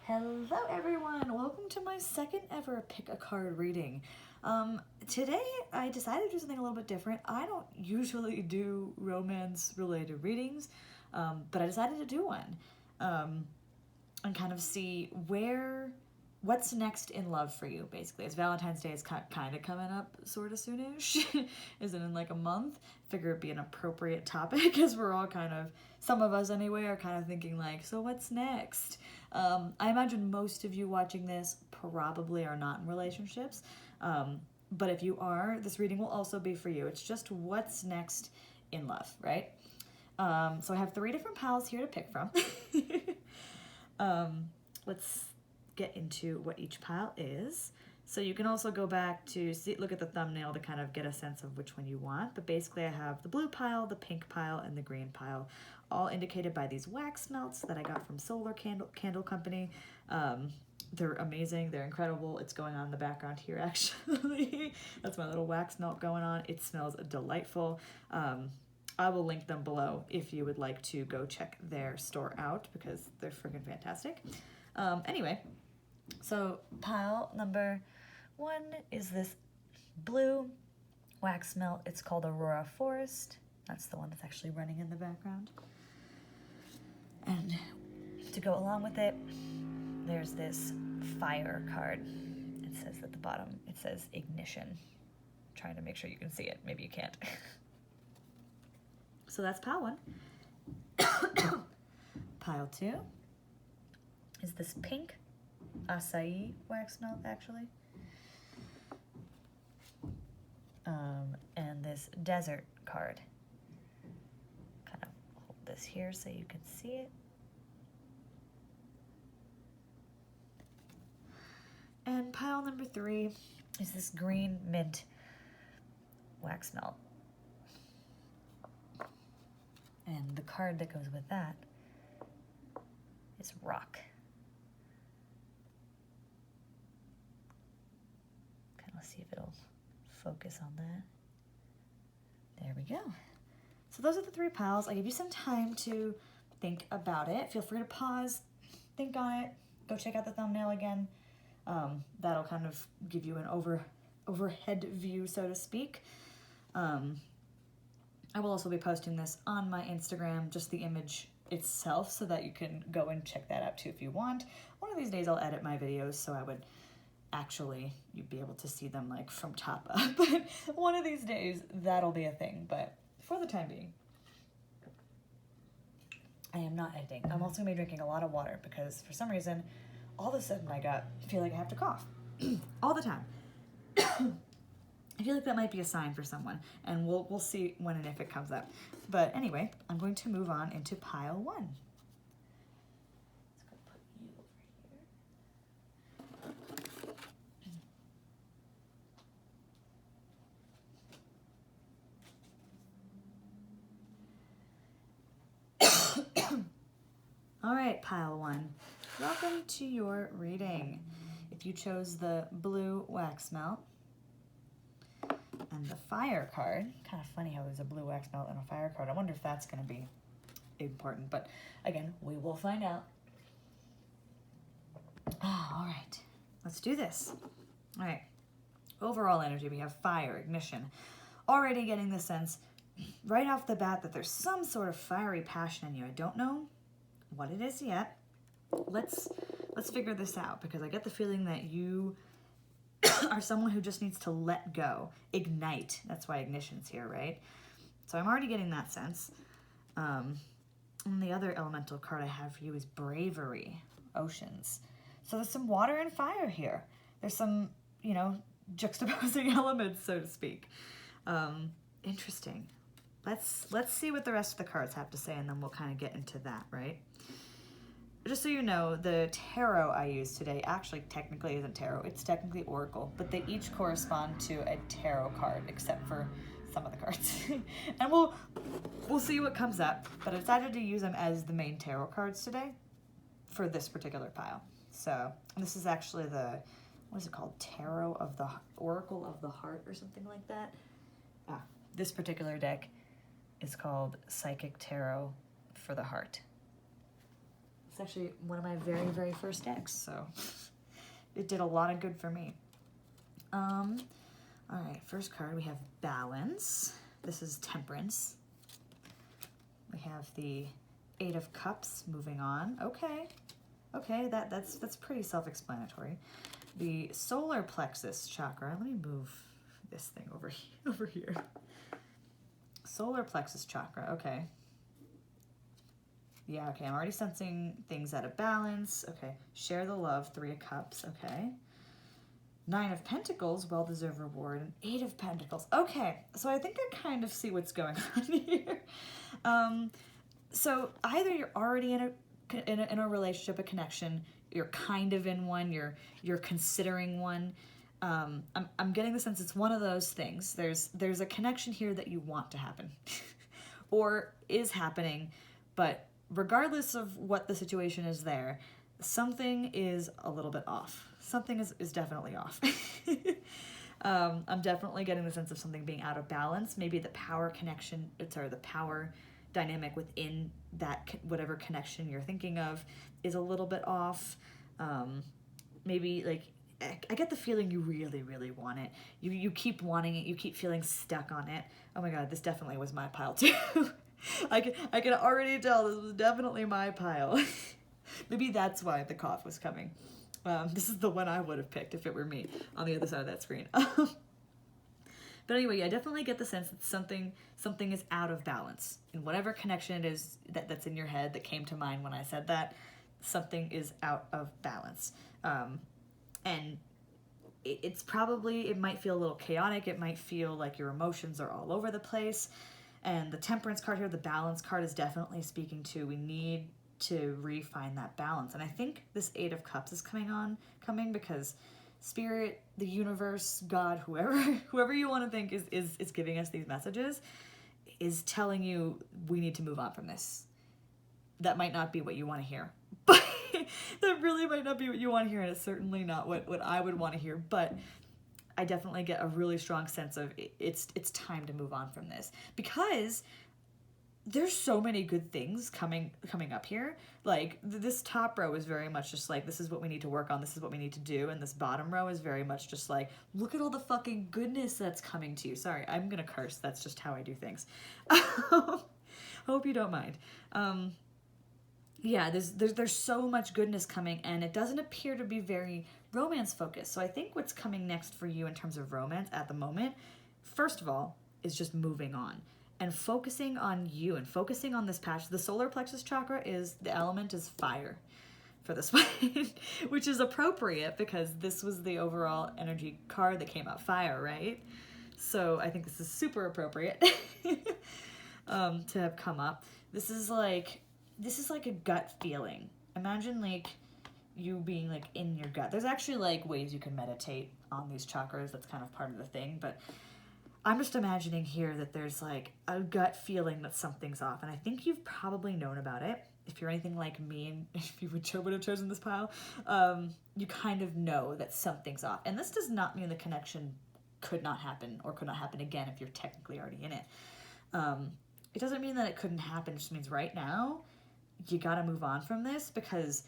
Hello everyone, welcome to my second ever pick a card reading. Today I decided to do something a little bit different. I don't usually do romance related readings, but I decided to do one and kind of see what's next in love for you, basically. As Valentine's Day is kind of coming up sort of soonish, isn't in like a month. Figure it'd be an appropriate topic because we're all kind of, some of us anyway, are kind of thinking like, so what's next? I imagine most of you watching this probably are not in relationships, but if you are, this reading will also be for you. It's just what's next in love, right? So I have 3 different piles here to pick from. Let's get into what each pile is. So you can also go back to look at the thumbnail to kind of get a sense of which one you want. But basically I have the blue pile, the pink pile, and the green pile, all indicated by these wax melts that I got from Solar Candle Company. They're amazing, they're incredible. It's going on in the background here actually. That's my little wax melt going on. It smells delightful. I will link them below if you would like to go check their store out because they're freaking fantastic. Anyway, so pile number 1 is this blue wax melt. It's called Aurora Forest. That's the one that's actually running in the background. And to go along with it, there's this fire card. It says at the bottom, it says ignition. I'm trying to make sure you can see it. Maybe you can't. So that's pile 1. Pile 2 is this pink acai wax melt, actually. And this desert card. Kind of hold this here so you can see it. And pile number 3 is this green mint wax melt. And the card that goes with that is rock. Let's see if it'll focus on that. There we go. So those are the 3 piles. I give you some time to think about it. Feel free to pause, think on it, go check out the thumbnail again. That'll kind of give you an overhead view, so to speak. I will also be posting this on my Instagram, just the image itself, so that you can go and check that out too if you want. One of these days I'll edit my videos so I would actually, you'd be able to see them like from top up. But one of these days that'll be a thing. But for the time being, I am not editing. I'm also gonna be drinking a lot of water because for some reason, all of a sudden I feel like I have to cough all the time. I feel like that might be a sign for someone, and we'll see when and if it comes up. But anyway, I'm going to move on into pile 1. All right, pile 1. Welcome to your reading. If you chose the blue wax melt and the fire card, kind of funny how there's a blue wax melt and a fire card. I wonder if that's going to be important, but again, we will find out. All right, let's do this. All right, overall energy, we have fire, ignition. Already getting the sense right off the bat that there's some sort of fiery passion in you. I don't know what it is yet. Let's figure this out, because I get the feeling that you are someone who just needs to let go, ignite. That's why ignition's here, right? So I'm already getting that sense. And the other elemental card I have for you is bravery, oceans. So there's some water and fire here. There's some, juxtaposing elements, so to speak. Interesting. Let's see what the rest of the cards have to say, and then we'll kind of get into that, right? Just so you know, the tarot I used today actually technically isn't tarot. It's technically oracle, but they each correspond to a tarot card, except for some of the cards. And we'll see what comes up, but I decided to use them as the main tarot cards today for this particular pile. So this is actually the, what is it called? Tarot of the Oracle of the Heart or something like that. This particular deck is called Psychic Tarot for the Heart. It's actually one of my very, very first decks, so it did a lot of good for me. All right, first card, we have Balance. This is Temperance. We have the Eight of Cups, moving on. Okay, that's pretty self-explanatory. The solar plexus chakra, let me move this thing over here. Solar plexus chakra, okay. Yeah, okay, I'm already sensing things out of balance. Okay, share the love, 3 of Cups, okay. 9 of Pentacles, well-deserved reward, and 8 of Pentacles. Okay, so I think I kind of see what's going on here. So either you're already in a relationship, a connection, you're kind of in one, you're considering one. I'm getting the sense it's one of those things. There's a connection here that you want to happen or is happening, but regardless of what the situation is there, something is a little bit off. Something is definitely off. I'm definitely getting the sense of something being out of balance. Maybe the power connection, the power dynamic within that whatever connection you're thinking of is a little bit off. Maybe like I get the feeling you really, really want it. You keep wanting it. You keep feeling stuck on it. Oh my God, this definitely was my pile too. I can already tell this was definitely my pile. Maybe that's why the cough was coming. This is the one I would have picked if it were me on the other side of that screen. But anyway, I definitely get the sense that something is out of balance. In whatever connection it is that's in your head that came to mind when I said that, something is out of balance. And it's probably, it might feel a little chaotic. It might feel like your emotions are all over the place. And the Temperance card here, the Balance card, is definitely speaking to, we need to refine that balance. And I think this 8 of Cups is coming because Spirit, the universe, God, whoever you want to think is giving us these messages, is telling you we need to move on from this. That might not be what you want to hear, but that really might not be what you want to hear, and it's certainly not what I would want to hear, but I definitely get a really strong sense of it's time to move on from this, because there's so many good things coming up here. Like this top row is very much just like, this is what we need to work on, this is what we need to do, and this bottom row is very much just like, look at all the fucking goodness that's coming to you. Sorry, I'm gonna curse, that's just how I do things. Hope you don't mind. Yeah, there's so much goodness coming, and it doesn't appear to be very romance focused. So I think what's coming next for you in terms of romance at the moment, first of all, is just moving on and focusing on you and focusing on this patch. The solar plexus chakra the element is fire for this one, which is appropriate because this was the overall energy card that came out, fire, right? So I think this is super appropriate to have come up. This is like a gut feeling. Imagine like you being like in your gut. There's actually like ways you can meditate on these chakras. That's kind of part of the thing, but I'm just imagining here that there's like a gut feeling that something's off. And I think you've probably known about it. If you're anything like me, and if you would have chosen this pile, you kind of know that something's off. And this does not mean the connection could not happen or could not happen again if you're technically already in it. It doesn't mean that it couldn't happen. It just means right now, you got to move on from this, because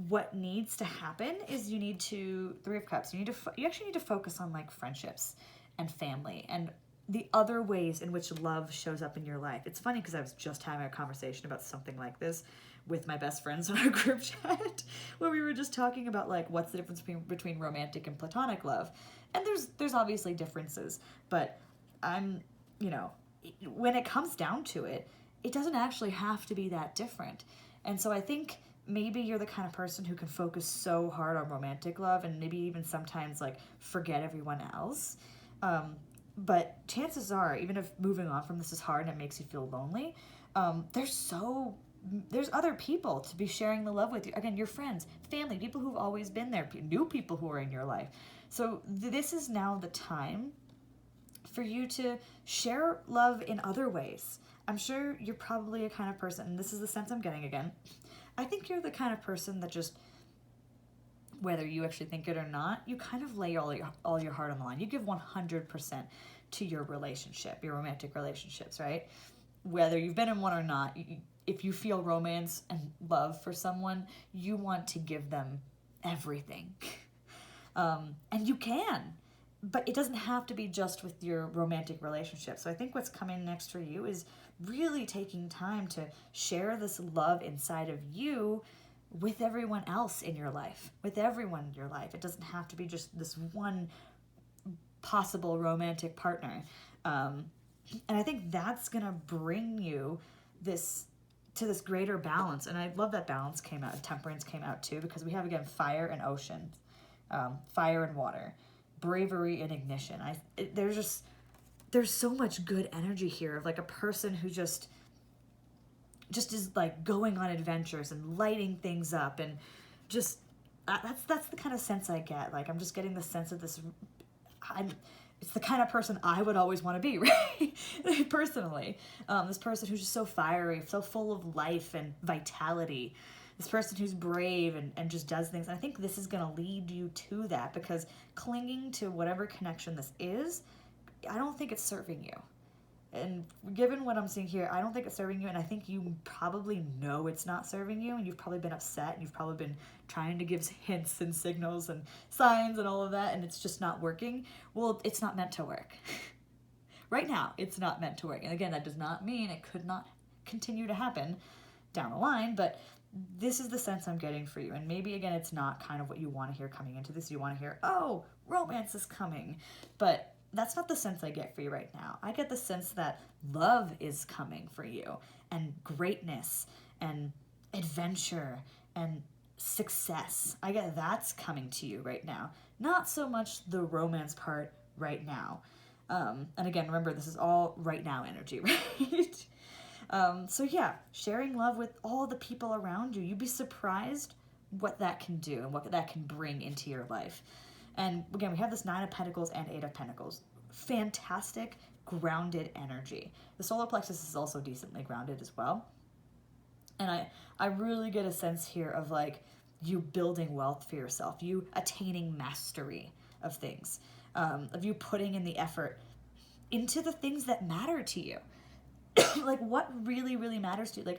what needs to happen is you need to, 3 of Cups, you actually need to focus on like friendships and family and the other ways in which love shows up in your life. It's funny because I was just having a conversation about something like this with my best friends in our group chat, where we were just talking about like what's the difference between romantic and platonic love. And there's obviously differences, but when it comes down to it, it doesn't actually have to be that different. And so I think maybe you're the kind of person who can focus so hard on romantic love and maybe even sometimes like forget everyone else. But chances are, even if moving on from this is hard and it makes you feel lonely, there's other people to be sharing the love with you. Again, your friends, family, people who've always been there, new people who are in your life. So this is now the time for you to share love in other ways. I'm sure you're probably a kind of person, and this is the sense I'm getting again, I think you're the kind of person that just, whether you actually think it or not, you kind of lay all your heart on the line. You give 100% to your relationship, your romantic relationships, right? Whether you've been in one or not, if you feel romance and love for someone, you want to give them everything. And you can, but it doesn't have to be just with your romantic relationship. So I think what's coming next for you is really taking time to share this love inside of you with everyone else in your life, with everyone in your life. It doesn't have to be just this one possible romantic partner. And I think that's going to bring you to this greater balance. And I love that balance came out, temperance came out too, because we have, again, fire and ocean, fire and water, bravery and ignition. There's so much good energy here of like a person who just is like going on adventures and lighting things up, and just that's the kind of sense I get. Like, I'm just getting the sense of this. It's the kind of person I would always want to be, right? Personally, this person who's just so fiery, so full of life and vitality. This person who's brave and just does things. And I think this is going to lead you to that, because clinging to whatever connection this is, I don't think it's serving you. And given what I'm seeing here, I don't think it's serving you, and I think you probably know it's not serving you, and you've probably been upset, and you've probably been trying to give hints and signals and signs and all of that, and it's just not working. Well, it's not meant to work. Right now, it's not meant to work. And again, that does not mean it could not continue to happen down the line, but this is the sense I'm getting for you. And maybe, again, it's not kind of what you want to hear coming into this. You want to hear, oh, romance is coming. But that's not the sense I get for you right now. I get the sense that love is coming for you, and greatness and adventure and success. I get that's coming to you right now. Not so much the romance part right now. And again, remember, this is all right now energy, right? So yeah, sharing love with all the people around you. You'd be surprised what that can do and what that can bring into your life. And again, we have this 9 of Pentacles and 8 of Pentacles. Fantastic, grounded energy. The solar plexus is also decently grounded as well. And I really get a sense here of like you building wealth for yourself, you attaining mastery of things, of you putting in the effort into the things that matter to you. Like what really, really matters to you.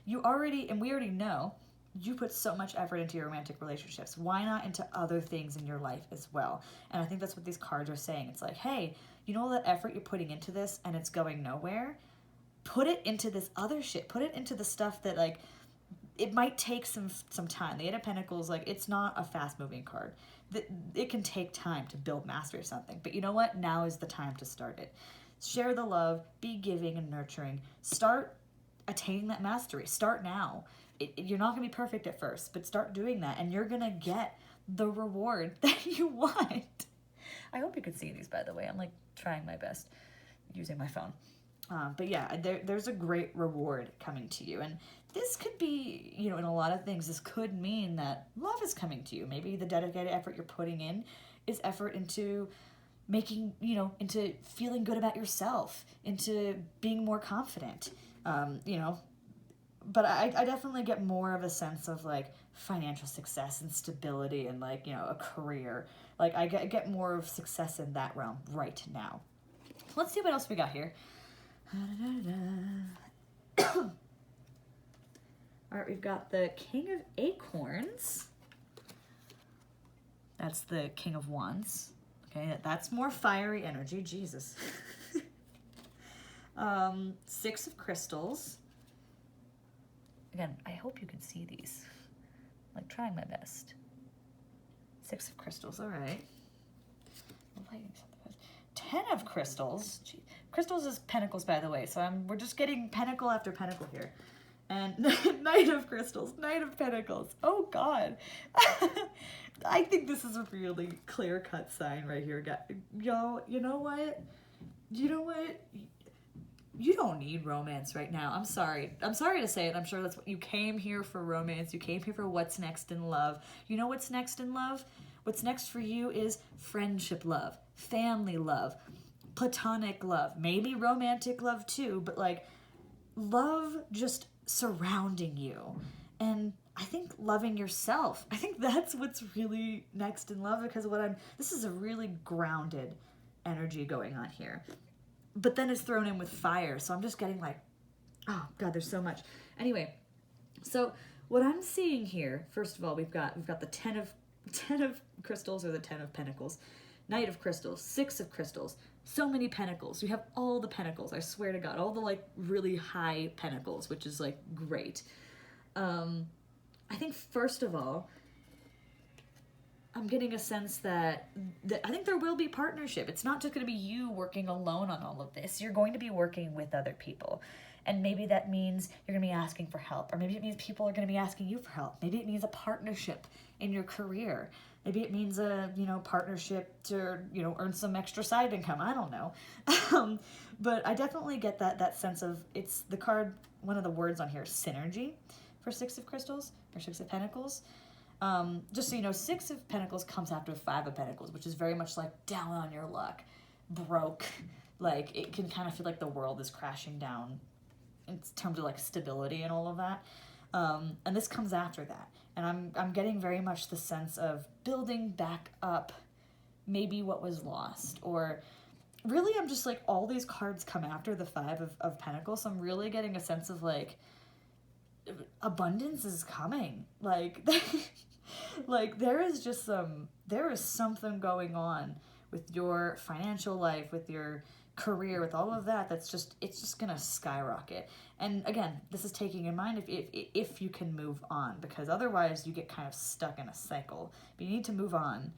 We already know you put so much effort into your romantic relationships. Why not into other things in your life as well? And I think that's what these cards are saying. It's like, hey, you know all that effort you're putting into this and it's going nowhere? Put it into this other shit. Put it into the stuff that, like, it might take some time. The 8 of Pentacles, like, it's not a fast-moving card. It can take time to build mastery of something. But you know what? Now is the time to start it. Share the love. Be giving and nurturing. Start attaining that mastery. Start now. You're not going to be perfect at first, but start doing that, and you're going to get the reward that you want. I hope you can see these, by the way. I'm, like, trying my best using my phone. But yeah, there's a great reward coming to you. And this could be, in a lot of things, this could mean that love is coming to you. Maybe the dedicated effort you're putting in is effort into making, into feeling good about yourself, into being more confident, But I definitely get more of a sense of, like, financial success and stability and, like, a career. Like, I get more of success in that realm right now. Let's see what else we got here. All right, we've got the King of Acorns. That's the King of Wands. Okay, that's more fiery energy. Jesus. 6 of Crystals. Again, I hope you can see these. Like, trying my best. 6 of Crystals, all right. The lighting's not the best. 10 of Crystals. Jeez. Crystals is Pentacles, by the way, so we're just getting Pentacle after Pentacle here. And Knight of Crystals, Knight of Pentacles. Oh, God. I think this is a really clear-cut sign right here. Yo, you know what? You don't need romance right now. I'm sorry. I'm sorry to say it. I'm sure that's what you came here for, romance. You came here for what's next in love. You know what's next in love? What's next for you is friendship love, family love, platonic love, maybe romantic love too, but like love just surrounding you. And I think loving yourself. I think that's what's really next in love, because this is a really grounded energy going on here. But then it's thrown in with fire, so I'm just getting like Oh God, there's so much. Anyway, so what I'm seeing here, first of all, we've got the 10 of crystals, or the 10 of pentacles, Knight of crystals, 6 of crystals, so many pentacles. You have all the pentacles, I swear to God, all the like really high pentacles, which is like great. I think first of all, I'm getting a sense that I think there will be partnership. It's not just going to be you working alone on all of this. You're going to be working with other people. And maybe that means you're going to be asking for help. Or maybe it means people are going to be asking you for help. Maybe it means a partnership in your career. Maybe it means a, partnership to, earn some extra side income. I don't know. But I definitely get that sense of, it's the card, one of the words on here, synergy for 6 of crystals, or 6 of pentacles. Just so you know, 6 of pentacles comes after 5 of pentacles, which is very much like down on your luck, broke. Like it can kind of feel like the world is crashing down in terms of like stability and all of that. And this comes after that. And I'm getting very much the sense of building back up maybe what was lost, or really I'm just like, all these cards come after the 5 of pentacles. So I'm really getting a sense of like, abundance is coming. Like, like there is something going on with your financial life, with your career, with all of that, it's just gonna skyrocket. And again, this is taking in mind if you can move on, because otherwise you get kind of stuck in a cycle. But you need to move on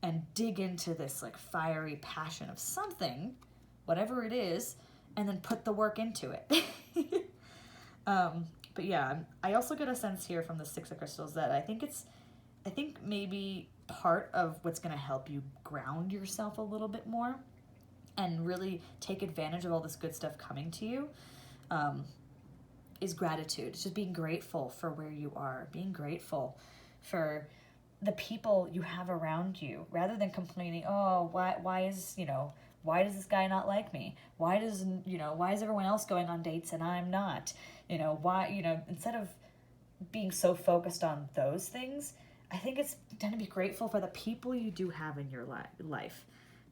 and dig into this like fiery passion of something, whatever it is, and then put the work into it. But yeah, I also get a sense here from the 6 of crystals that I think maybe part of what's going to help you ground yourself a little bit more and really take advantage of all this good stuff coming to you, is gratitude. It's just being grateful for where you are, being grateful for the people you have around you, rather than complaining, oh, why does this guy not like me? Why is everyone else going on dates and I'm not? Instead of being so focused on those things, I think it's time to be grateful for the people you do have in your life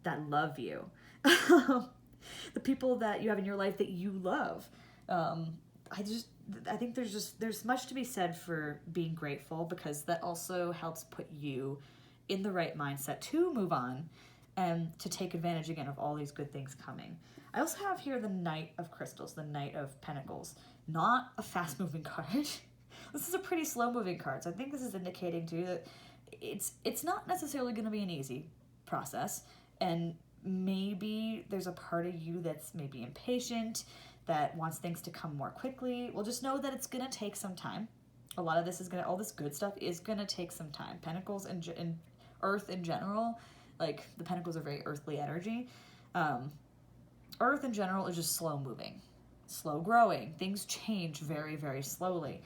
that love you. The people that you have in your life that you love. I think there's much to be said for being grateful, because that also helps put you in the right mindset to move on and to take advantage again of all these good things coming. I also have here the Knight of crystals, the Knight of pentacles. Not a fast-moving card. This is a pretty slow-moving card, so I think this is indicating to you that it's not necessarily going to be an easy process, and maybe there's a part of you that's maybe impatient, that wants things to come more quickly. Well, just know that it's going to take some time. A lot of this all this good stuff is going to take some time. Pentacles and Earth in general, like the pentacles are very earthly energy. Earth in general is just slow moving, slow growing. Things change very, very slowly.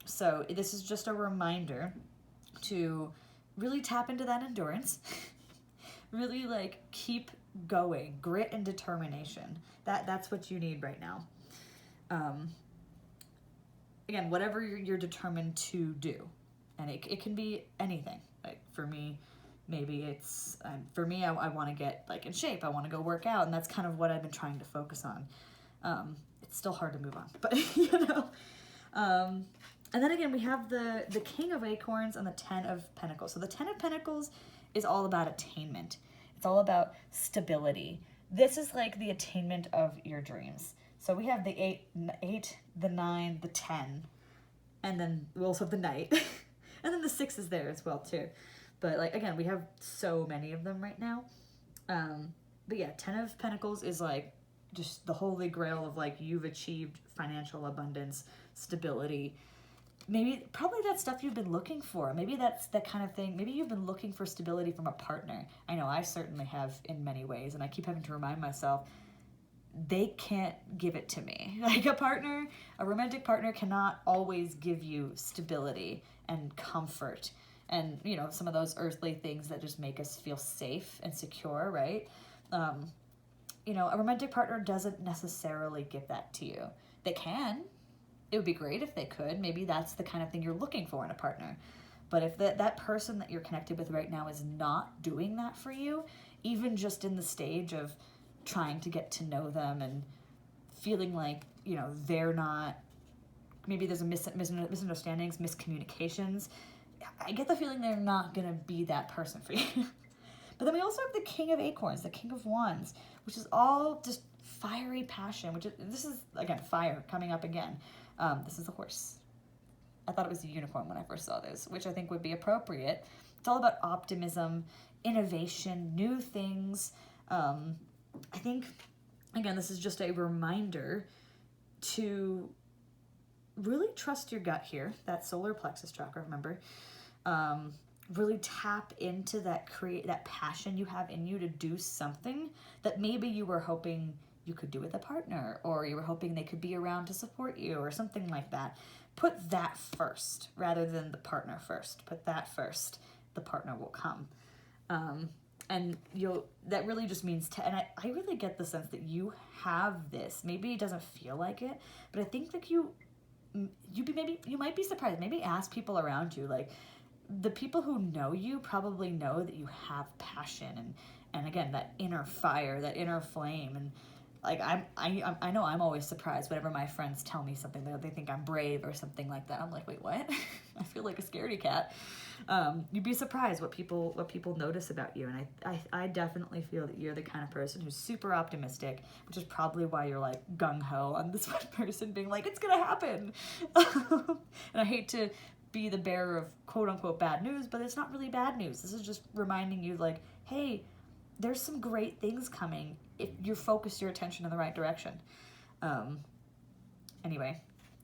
So this is just a reminder to really tap into that endurance, really like keep going, grit and determination. That's what you need right now. Again, whatever you're determined to do, and it can be anything. Like for me, maybe it's I want to get like in shape. I want to go work out, and that's kind of what I've been trying to focus on. It's still hard to move on, but and then again, we have the King of Acorns and the 10 of Pentacles. So the 10 of Pentacles is all about attainment. It's all about stability. This is like the attainment of your dreams. So we have the 8, the 9, the 10, and then we also have the Knight. And then the 6 is there as well too. But like, again, we have so many of them right now. But yeah, 10 of Pentacles is like just the holy grail of like, you've achieved financial abundance, stability. Probably that stuff you've been looking for. Maybe that's that kind of thing. Maybe you've been looking for stability from a partner. I know I certainly have in many ways, and I keep having to remind myself, they can't give it to me. Like a romantic partner cannot always give you stability and comfort and, some of those earthly things that just make us feel safe and secure, right? A romantic partner doesn't necessarily give that to you. They can. It would be great if they could. Maybe that's the kind of thing you're looking for in a partner. But if that person that you're connected with right now is not doing that for you, even just in the stage of trying to get to know them and feeling like they're not, maybe there's a misunderstandings, miscommunications. I get the feeling they're not going to be that person for you. But then we also have the King of Acorns, the King of Wands, which is all just fiery passion, this is, again, fire coming up again. This is a horse. I thought it was a unicorn when I first saw this, which I think would be appropriate. It's all about optimism, innovation, new things. I think, again, this is just a reminder to really trust your gut here, that solar plexus chakra, remember. Really tap into that passion you have in you to do something that maybe you were hoping you could do with a partner, or you were hoping they could be around to support you, or something like that. Put that first rather than the partner first. Put that first. The partner will come. And that really just means, and I really get the sense that you have this. Maybe it doesn't feel like it, but I think that you might be surprised. Maybe ask people around you, like, the people who know you probably know that you have passion and again, that inner fire, that inner flame. And like, I know I'm always surprised whenever my friends tell me something, they think I'm brave or something like that. I'm like, wait, what? I feel like a scaredy cat. You'd be surprised what people notice about you. And I definitely feel that you're the kind of person who's super optimistic, which is probably why you're like gung-ho on this one person being like, it's gonna happen. And I hate to be the bearer of quote unquote bad news, but it's not really bad news. This is just reminding you, like, hey, there's some great things coming if you focus your attention in the right direction. Anyway,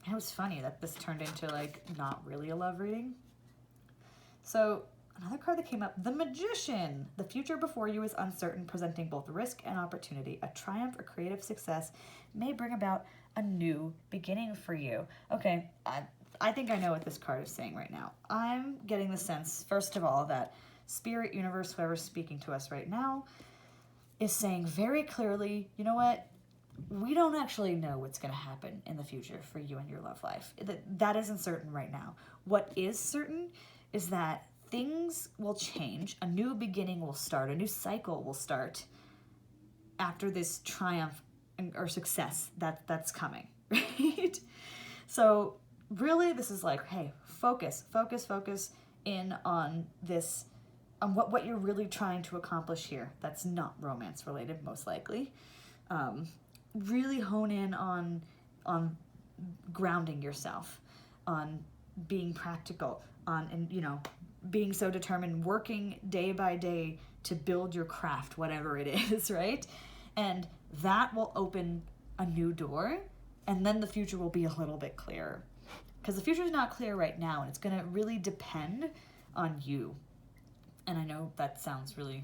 it was funny that this turned into like not really a love reading. So another card that came up, the Magician. The future before you is uncertain, presenting both risk and opportunity. A triumph or creative success may bring about a new beginning for you. Okay, I think I know what this card is saying right now. I'm getting the sense, first of all, that Spirit, Universe, whoever's speaking to us right now, is saying very clearly, you know what? We don't actually know what's going to happen in the future for you and your love life. That isn't certain right now. What is certain is that things will change. A new beginning will start. A new cycle will start after this triumph or success that's coming, right? So really, this is like, hey, focus in on this, on what you're really trying to accomplish here. That's not romance related, most likely. Really hone in on grounding yourself, on being practical, on being so determined, working day by day to build your craft, whatever it is, right? And that will open a new door, and then the future will be a little bit clearer. Because the future is not clear right now, and it's going to really depend on you. And I know that sounds really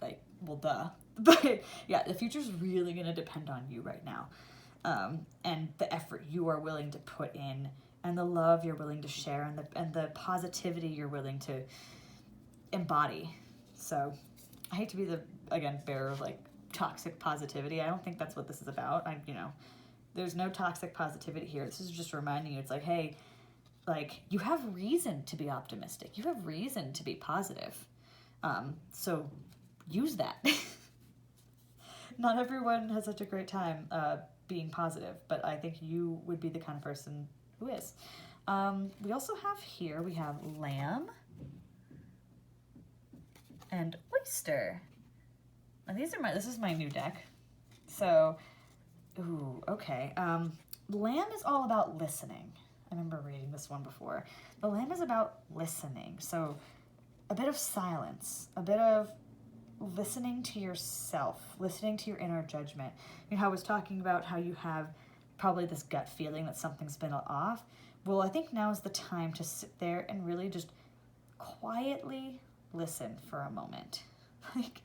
like, well, duh. But yeah, the future is really going to depend on you right now. And the effort you are willing to put in, and the love you're willing to share, and the positivity you're willing to embody. So I hate to be the, again, bearer of like toxic positivity. I don't think that's what this is about. There's no toxic positivity here. This is just reminding you, it's like, hey, like, you have reason to be optimistic. You have reason to be positive. So use that. Not everyone has such a great time being positive, but I think you would be the kind of person who is. We also have here, we have Lamb and Oyster. And this is my new deck. So, ooh, okay. Lamb is all about listening. I remember reading this one before. The Lamb is about listening. So a bit of silence, a bit of listening to yourself, listening to your inner judgment. I was talking about how you have probably this gut feeling that something's been off. Well, I think now is the time to sit there and really just quietly listen for a moment. Like,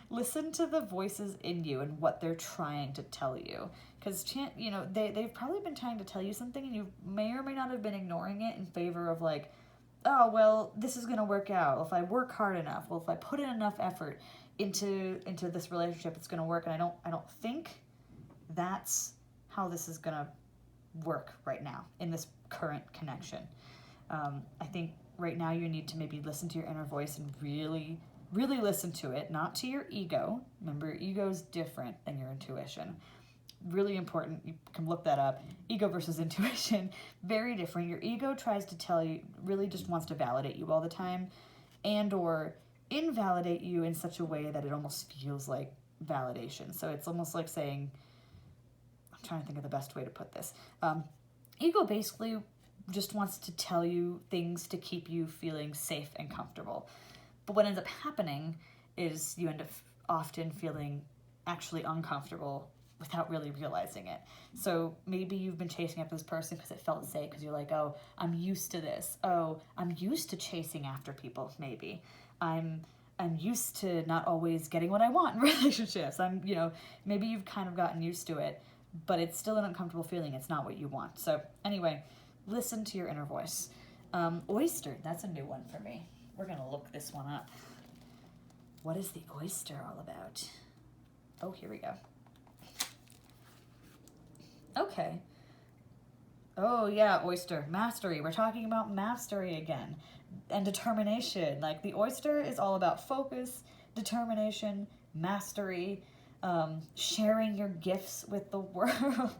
listen to the voices in you and what they're trying to tell you. Because, they've probably been trying to tell you something, and you may or may not have been ignoring it in favor of like, oh, well, this is going to work out. If I work hard enough, well, if I put in enough effort into this relationship, it's going to work. And I don't think that's how this is going to work right now in this current connection. I think right now you need to maybe listen to your inner voice and really, really listen to it, not to your ego. Remember, your ego is different than your intuition. really important. You can look that up. Ego versus intuition, very different. Your ego tries to tell you, really just wants to validate you all the time, and or invalidate you in such a way that it almost feels like validation. So it's almost like saying, I'm trying to think of the best way to put this. Ego basically just wants to tell you things to keep you feeling safe and comfortable. But what ends up happening is you end up often feeling actually uncomfortable without really realizing it. So maybe you've been chasing after this person because it felt safe, because you're like, oh, I'm used to this. Oh, I'm used to chasing after people, maybe. I'm used to not always getting what I want in relationships. Maybe you've kind of gotten used to it, but it's still an uncomfortable feeling. It's not what you want. So anyway, listen to your inner voice. Oyster, that's a new one for me. We're going to look this one up. What is the oyster all about? Oh, here we go. Okay. Oh, yeah, oyster. Mastery. We're talking about mastery again. And determination. Like, the oyster is all about focus, determination, mastery, sharing your gifts with the world.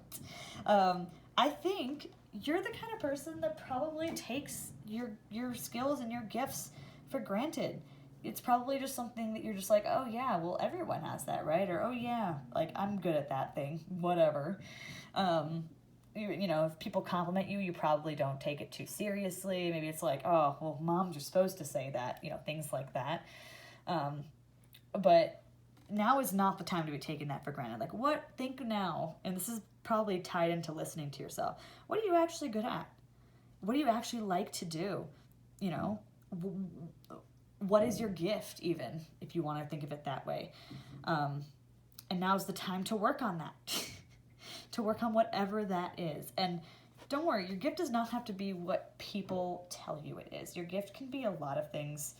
I think you're the kind of person that probably takes your skills and your gifts for granted. It's probably just something that you're just like, oh yeah, well everyone has that, right? Or, oh yeah, like I'm good at that thing, whatever. If people compliment you, you probably don't take it too seriously. Maybe it's like, oh, well, moms are supposed to say that, things like that. But now is not the time to be taking that for granted. Like, think now, and this is probably tied into listening to yourself. What are you actually good at? What do you actually like to do? What is your gift, even, if you want to think of it that way? And now's the time to work on that. To work on whatever that is. And don't worry, your gift does not have to be what people tell you it is. Your gift can be a lot of things.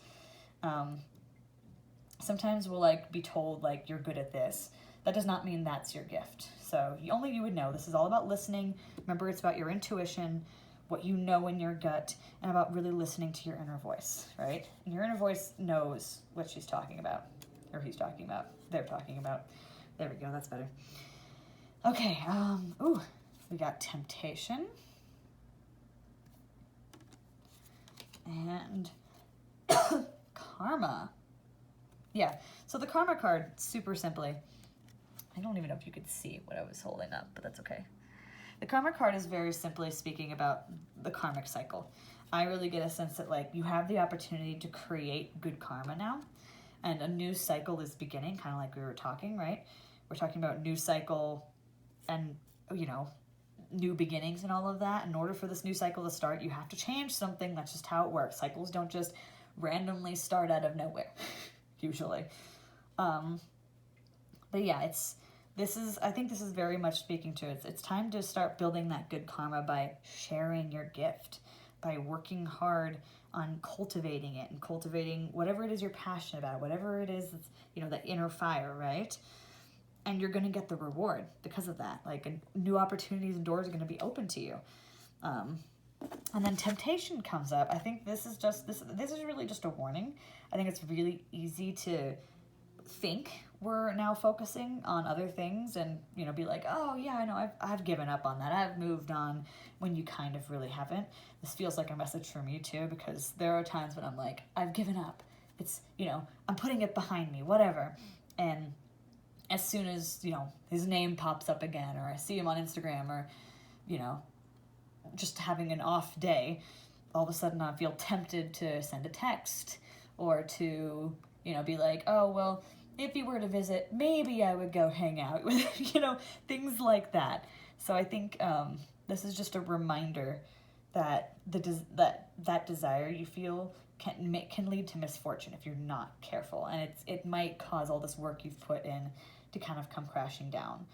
Sometimes we'll be told you're good at this. That does not mean that's your gift. So only you would know. This is all about listening. Remember, it's about your intuition, what you know in your gut, and about really listening to your inner voice, right? And your inner voice knows what she's talking about, or he's talking about, they're talking about. There we go, that's better. Okay, we got temptation. And karma. Yeah, so the karma card, super simply, I don't even know if you could see what I was holding up, but that's okay. The karma card is very simply speaking about the karmic cycle. I really get a sense that you have the opportunity to create good karma now, and a new cycle is beginning, kind of like we were talking, right? We're talking about new cycle and, new beginnings and all of that. In order for this new cycle to start, you have to change something. That's just how it works. Cycles don't just randomly start out of nowhere, usually. But yeah, I think this is very much speaking to it. It's time to start building that good karma by sharing your gift, by working hard on cultivating it and cultivating whatever it is you're passionate about, whatever it is that's, that inner fire, right? And you're going to get the reward because of that. New opportunities and doors are going to be open to you. And then temptation comes up. I think this is really just a warning. I think it's really easy to think we're now focusing on other things and, be like, oh yeah, I know, I've given up on that. I've moved on, when you kind of really haven't. This feels like a message for me too, because there are times when I'm like, I've given up. It's, I'm putting it behind me, whatever. And as soon as, his name pops up again, or I see him on Instagram, or, just having an off day, all of a sudden I feel tempted to send a text, or to, be like, oh, well, if he were to visit, maybe I would go hang out with, things like that. So I think this is just a reminder that that desire you feel can lead to misfortune if you're not careful, and it might cause all this work you've put in to kind of come crashing down.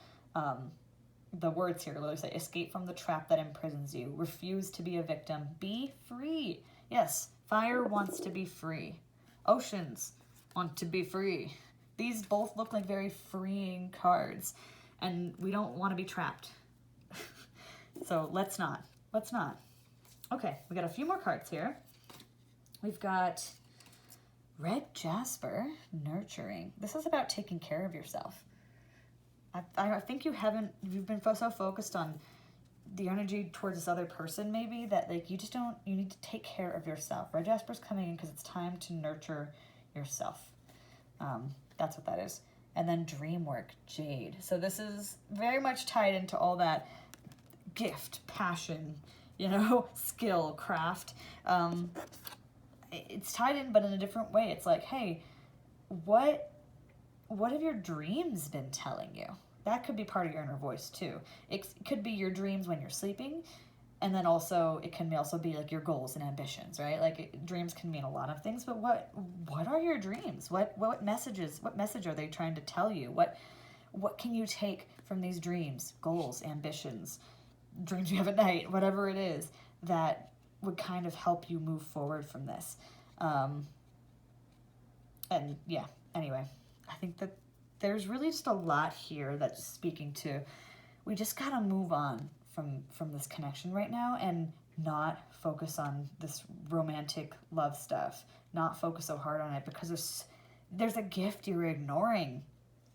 The words here literally say, escape from the trap that imprisons you, refuse to be a victim, be free. Yes, fire wants to be free. Oceans want to be free. These both look like very freeing cards, and we don't want to be trapped. So let's not. Okay, we got a few more cards here. We've got Red Jasper, nurturing. This is about taking care of yourself. I think you've been so focused on the energy towards this other person maybe that like you need to take care of yourself. Red Jasper's coming in because it's time to nurture yourself. That's what that is. And then dream work, Jade. So this is very much tied into all that gift, passion, skill, craft. It's tied in, but in a different way. It's like, hey, what have your dreams been telling you? That could be part of your inner voice too. It could be your dreams when you're sleeping, and then also it can also be like your goals and ambitions, right? Like dreams can mean a lot of things, but what are your dreams? What message are they trying to tell you? What can you take from these dreams, goals, ambitions, dreams you have at night, whatever it is that would kind of help you move forward from this? And yeah, anyway, I think that there's really just a lot here that's speaking to, we just gotta move on from this connection right now and not focus on this romantic love stuff, not focus so hard on it, because there's a gift you're ignoring.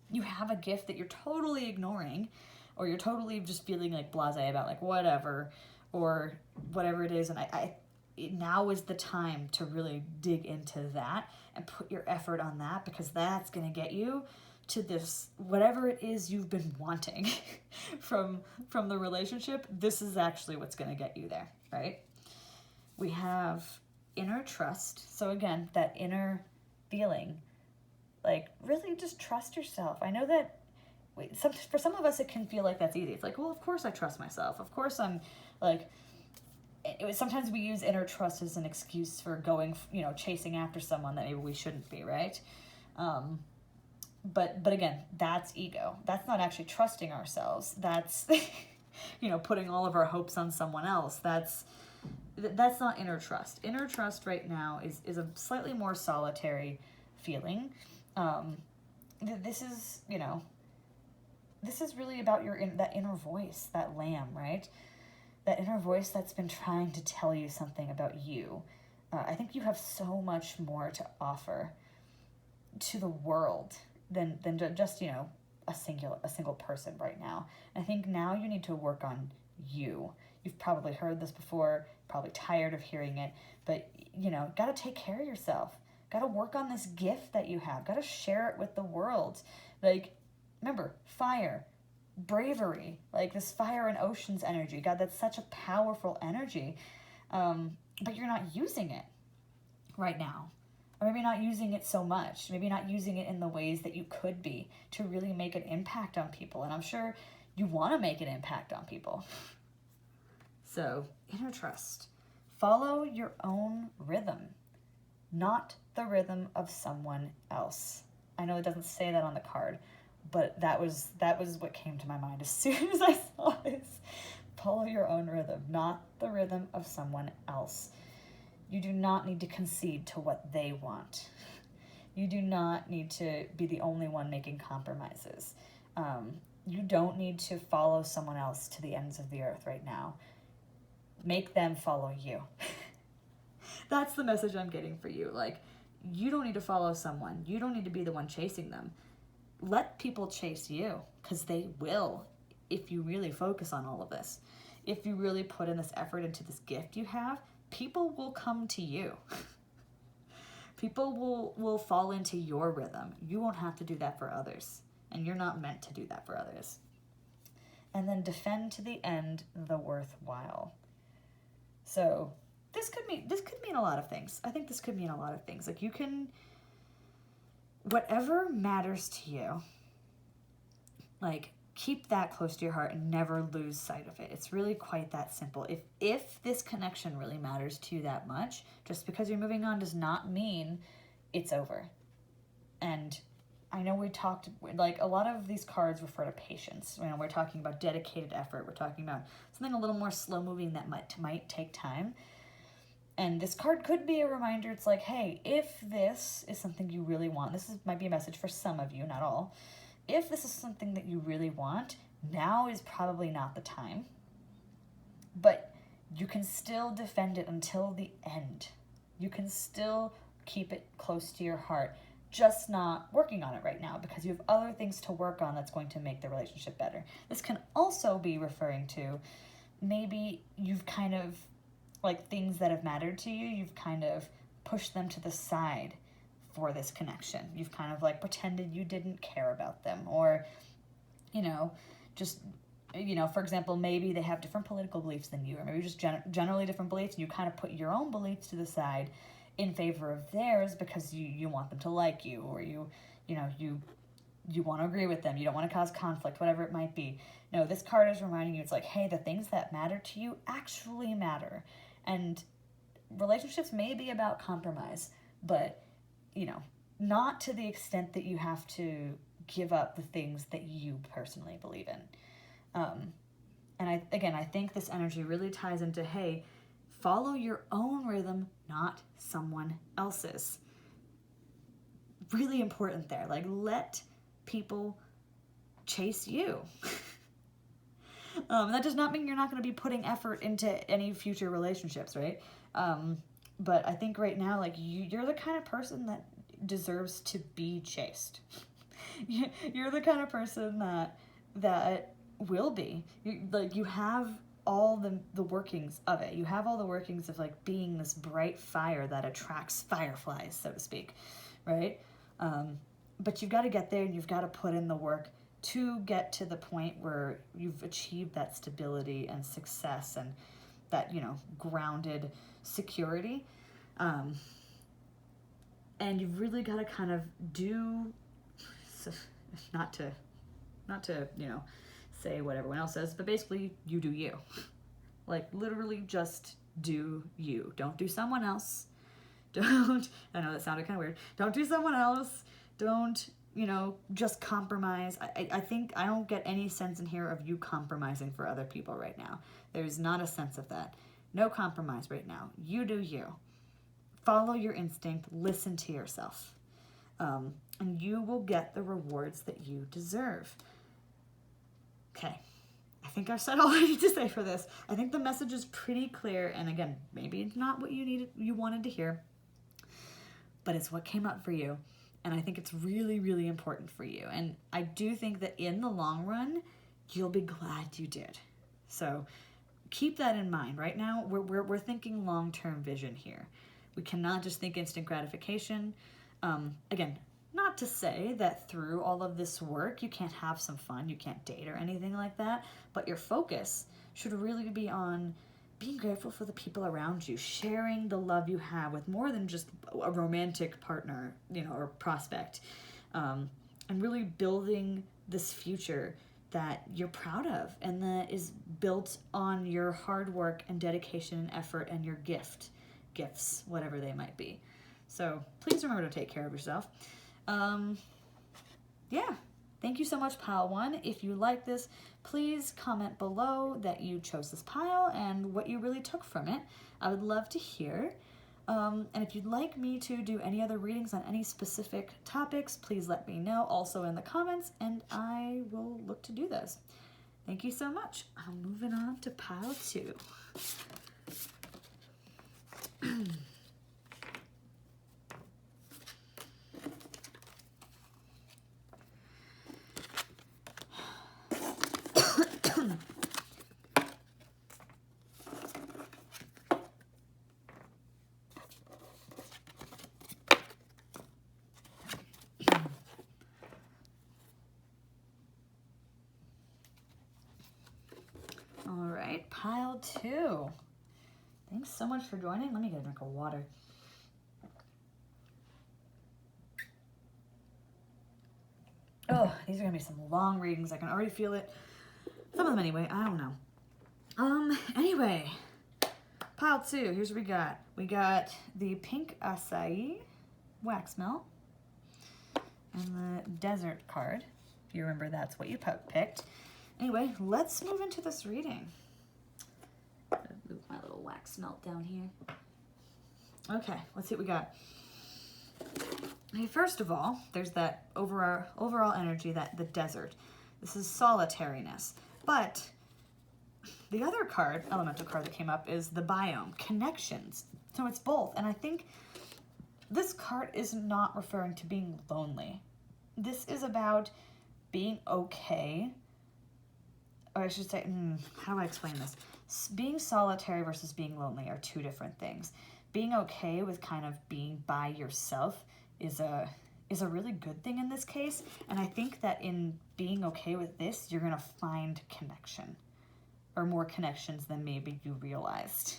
You have a gift that you're totally ignoring, or you're totally just feeling like blasé about, like whatever, or whatever it is. And now is the time to really dig into that and put your effort on that, because that's going to get you to this, whatever it is you've been wanting from the relationship. This is actually what's going to get you there, right? We have inner trust. So again, that inner feeling, like really just trust yourself. I know that for some of us, it can feel like that's easy. It's like, well, of course I trust myself. Of course I'm like, sometimes we use inner trust as an excuse for going, chasing after someone that maybe we shouldn't be, right? But again, that's ego. That's not actually trusting ourselves. That's, putting all of our hopes on someone else. That's not inner trust. Inner trust right now is a slightly more solitary feeling. This is, this is really about that inner voice, that lamb, right? That inner voice that's been trying to tell you something about you. I think you have so much more to offer to the world than just, a single person right now. I think now you need to work on you. You've probably heard this before, probably tired of hearing it, but, got to take care of yourself. Got to work on this gift that you have. Got to share it with the world. Like, remember, fire, bravery, like this fire and oceans energy. God, that's such a powerful energy, but you're not using it right now. Or maybe not using it so much. Maybe not using it in the ways that you could be to really make an impact on people. And I'm sure you want to make an impact on people. So, inner trust. Follow your own rhythm, not the rhythm of someone else. I know it doesn't say that on the card, but that was what came to my mind as soon as I saw this. Follow your own rhythm, not the rhythm of someone else. You do not need to concede to what they want. You do not need to be the only one making compromises. You don't need to follow someone else to the ends of the earth right now. Make them follow you. That's the message I'm getting for you. Like, you don't need to follow someone. You don't need to be the one chasing them. Let people chase you, because they will, if you really focus on all of this. If you really put in this effort into this gift you have, people will come to you. People will fall into your rhythm. You won't have to do that for others, and you're not meant to do that for others. And then defend to the end the worthwhile. So this could mean a lot of things. I think this could mean a lot of things. Like, you can, whatever matters to you, like, keep that close to your heart and never lose sight of it. It's really quite that simple. If this connection really matters to you that much, just because you're moving on does not mean it's over. And I know we talked, like, a lot of these cards refer to patience. We're talking about dedicated effort. We're talking about something a little more slow moving that might take time. And this card could be a reminder. It's like, hey, if this is something you really want, might be a message for some of you, not all. If this is something that you really want, now is probably not the time. But you can still defend it until the end. You can still keep it close to your heart. just not working on it right now because you have other things to work on that's going to make the relationship better. This can also be referring to maybe you've kind of, like, things that have mattered to you, you've kind of pushed them to the side for this connection. You've kind of, like, pretended you didn't care about them, or, you know, just, you know, for example, maybe they have different political beliefs than you, or maybe just generally different beliefs, and you kind of put your own beliefs to the side in favor of theirs because you want them to like you, or you want to agree with them, you don't want to cause conflict, whatever it might be. No, this card is reminding you, it's like, hey, the things that matter to you actually matter. And relationships may be about compromise, but, you know, not to the extent that you have to give up the things that you personally believe in. And I think this energy really ties into, hey, follow your own rhythm, not someone else's. Really important there. Like, let people chase you. That does not mean you're not going to be putting effort into any future relationships, right? But I think right now, like, you're the kind of person that deserves to be chased. You're the kind of person that will be. You have all the workings of it. You have all the workings of, like, being this bright fire that attracts fireflies, so to speak, right? But you've got to get there, and you've got to put in the work to get to the point where you've achieved that stability and success and that, you know, grounded security. And you've really got to kind of do, not to, you know, say what everyone else says, but basically you do you. Like, literally just do you. Don't do someone else. I know that sounded kind of weird. Don't do someone else. Don't, you know, just compromise. I think I don't get any sense in here of you compromising for other people right now. There's not a sense of that. No compromise right now. You do you. Follow your instinct. Listen to yourself. And you will get the rewards that you deserve. Okay. I think I've said all I need to say for this. I think the message is pretty clear. And again, maybe it's not what you wanted to hear, but it's what came up for you. And I think it's really, really important for you. And I do think that in the long run, you'll be glad you did. So keep that in mind. Right now, we're thinking long-term vision here. We cannot just think instant gratification. Again, not to say that through all of this work, you can't have some fun, you can't date or anything like that, but your focus should really be on being grateful for the people around you, sharing the love you have with more than just a romantic partner, you know, or prospect, and really building this future that you're proud of and that is built on your hard work and dedication and effort and your gifts, whatever they might be. So please remember to take care of yourself. Yeah. Thank you so much, Pile 1. If you like this, please comment below that you chose this pile and what you really took from it. I would love to hear. And if you'd like me to do any other readings on any specific topics, please let me know also in the comments, and I will look to do those. Thank you so much. I'm moving on to Pile 2. All right, Pile 2. Thanks so much for joining. Let me get a drink of water. Oh, these are going to be some long readings. I can already feel it. Some of them anyway. I don't know. Anyway, Pile 2. Here's what we got. We got the pink acai wax melt and the desert card. If you remember, that's what you picked. Anyway, let's move into this reading. Move my little wax melt down here. Okay, let's see what we got. Okay, first of all, there's that overall energy, that the desert. This is solitariness. But the other card, elemental card that came up, is the biome, connections. So it's both. And I think This card is not referring to being lonely. This is about being okay. Or I should say, how do I explain this? Being solitary versus being lonely are two different things. Being okay with kind of being by yourself is a really good thing in this case. And I think that in being okay with this, you're going to find connection, or more connections than maybe you realized.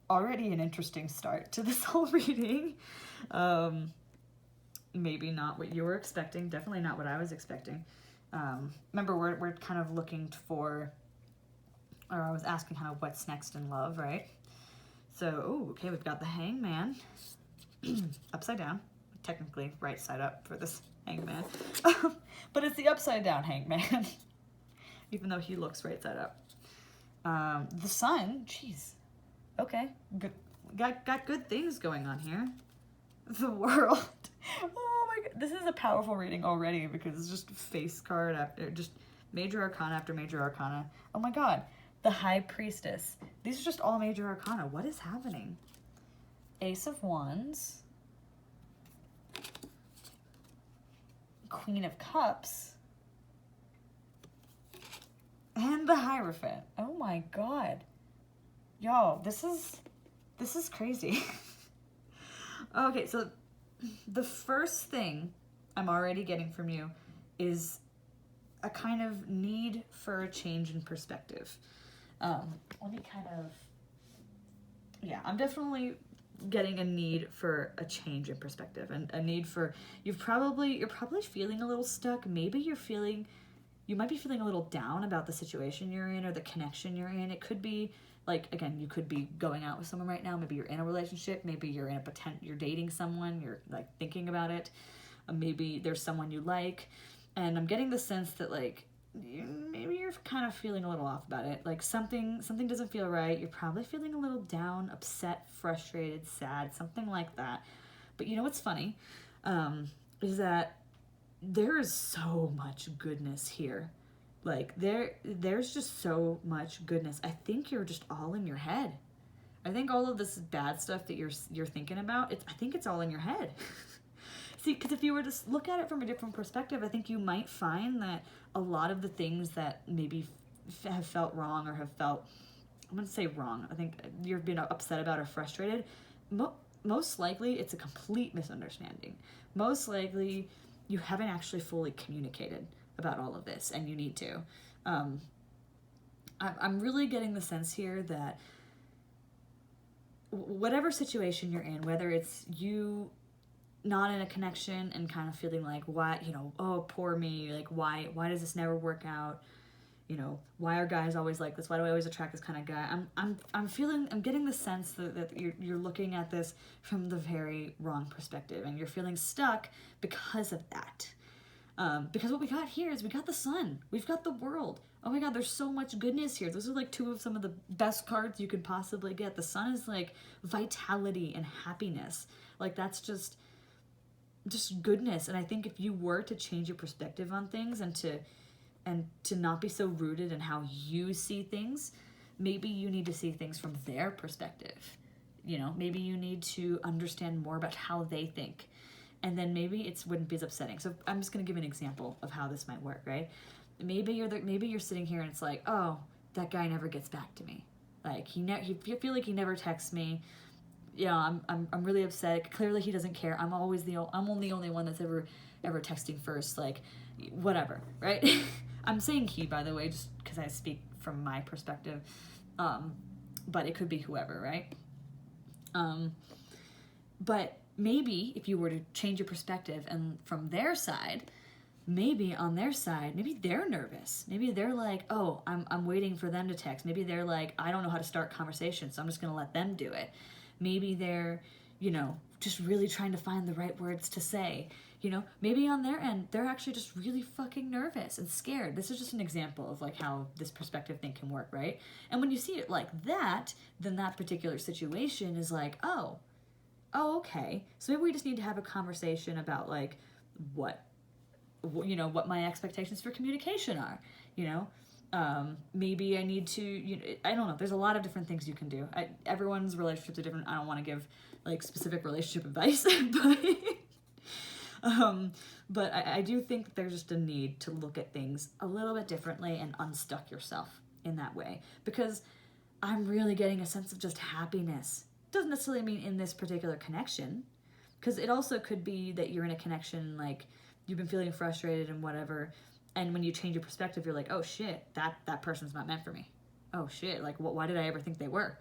Already an interesting start to this whole reading. Maybe not what you were expecting. Definitely not what I was expecting. Remember, we're kind of looking for, or I was asking kind of what's next in love, right? So, okay, we've got the Hangman upside down. Technically right side up for this Hangman. But it's the upside down Hangman, even though he looks right side up. The Sun, jeez. Okay, good. Got good things going on here. The World. Oh my god, this is a powerful reading already because it's just face card after just major arcana after major arcana. Oh my god, the High Priestess. These are just all major arcana. What is happening? Ace of Wands. Queen of Cups. And the Hierophant. Oh my god. Y'all, this is crazy. Okay, so the first thing I'm already getting from you is a kind of need for a change in perspective. Let me kind of, yeah, I'm definitely getting a need for a change in perspective, and a need for, you're probably feeling a little stuck. Maybe you might be feeling a little down about the situation you're in or the connection you're in. It could be like, again, you could be going out with someone right now. Maybe you're in a relationship. Maybe you're you're dating someone. You're like thinking about it. Maybe there's someone you like. And I'm getting the sense that like, maybe you're kind of feeling a little off about it. Like something doesn't feel right. You're probably feeling a little down, upset, frustrated, sad, something like that. But you know what's funny? Is that there is so much goodness here. Like there's just so much goodness. I think you're just all in your head. I think all of this bad stuff that you're thinking about, I think it's all in your head. See, because if you were to look at it from a different perspective, I think you might find that a lot of the things that maybe have felt wrong or have felt, I'm going to say wrong, I think you're being upset about or frustrated, most likely it's a complete misunderstanding. Most likely you haven't actually fully communicated about all of this, and you need to. I'm really getting the sense here that whatever situation you're in, whether it's you not in a connection and kind of feeling like, why, oh, poor me, like, why does this never work out? Why are guys always like this? Why do I always attract this kind of guy? I'm getting the sense that you're looking at this from the very wrong perspective, and you're feeling stuck because of that. Because what we got here is we got the Sun. We've got the World. Oh my god, there's so much goodness here. Those are like two of some of the best cards you could possibly get. The Sun is like vitality and happiness. Like that's just goodness. And I think if you were to change your perspective on things and to not be so rooted in how you see things, maybe you need to see things from their perspective. Maybe you need to understand more about how they think. And then maybe it wouldn't be as upsetting. So I'm just going to give an example of how this might work, right? Maybe you're sitting here and it's like, oh, that guy never gets back to me. Like you feel like he never texts me. I'm really upset. Clearly he doesn't care. I'm only the only one that's ever texting first. Like whatever, right? I'm saying he, by the way, just because I speak from my perspective. But it could be whoever, right? But maybe if you were to change your perspective and from their side, maybe on their side, maybe they're nervous. Maybe they're like, oh, I'm waiting for them to text. Maybe they're like, I don't know how to start conversations, so I'm just going to let them do it. Maybe they're, just really trying to find the right words to say. Maybe on their end, they're actually just really fucking nervous and scared. This is just an example of like how this perspective thing can work, right? And when you see it like that, then that particular situation is like, oh, okay. So maybe we just need to have a conversation about like what my expectations for communication are, maybe I need to, I don't know. There's a lot of different things you can do. Everyone's relationships are different. I don't want to give like specific relationship advice, but I do think that there's just a need to look at things a little bit differently and unstuck yourself in that way, because I'm really getting a sense of just happiness. Doesn't necessarily mean in this particular connection, because it also could be that you're in a connection, like you've been feeling frustrated and whatever, and when you change your perspective, you're like, oh shit, that person's not meant for me. Oh shit, like why did I ever think they were?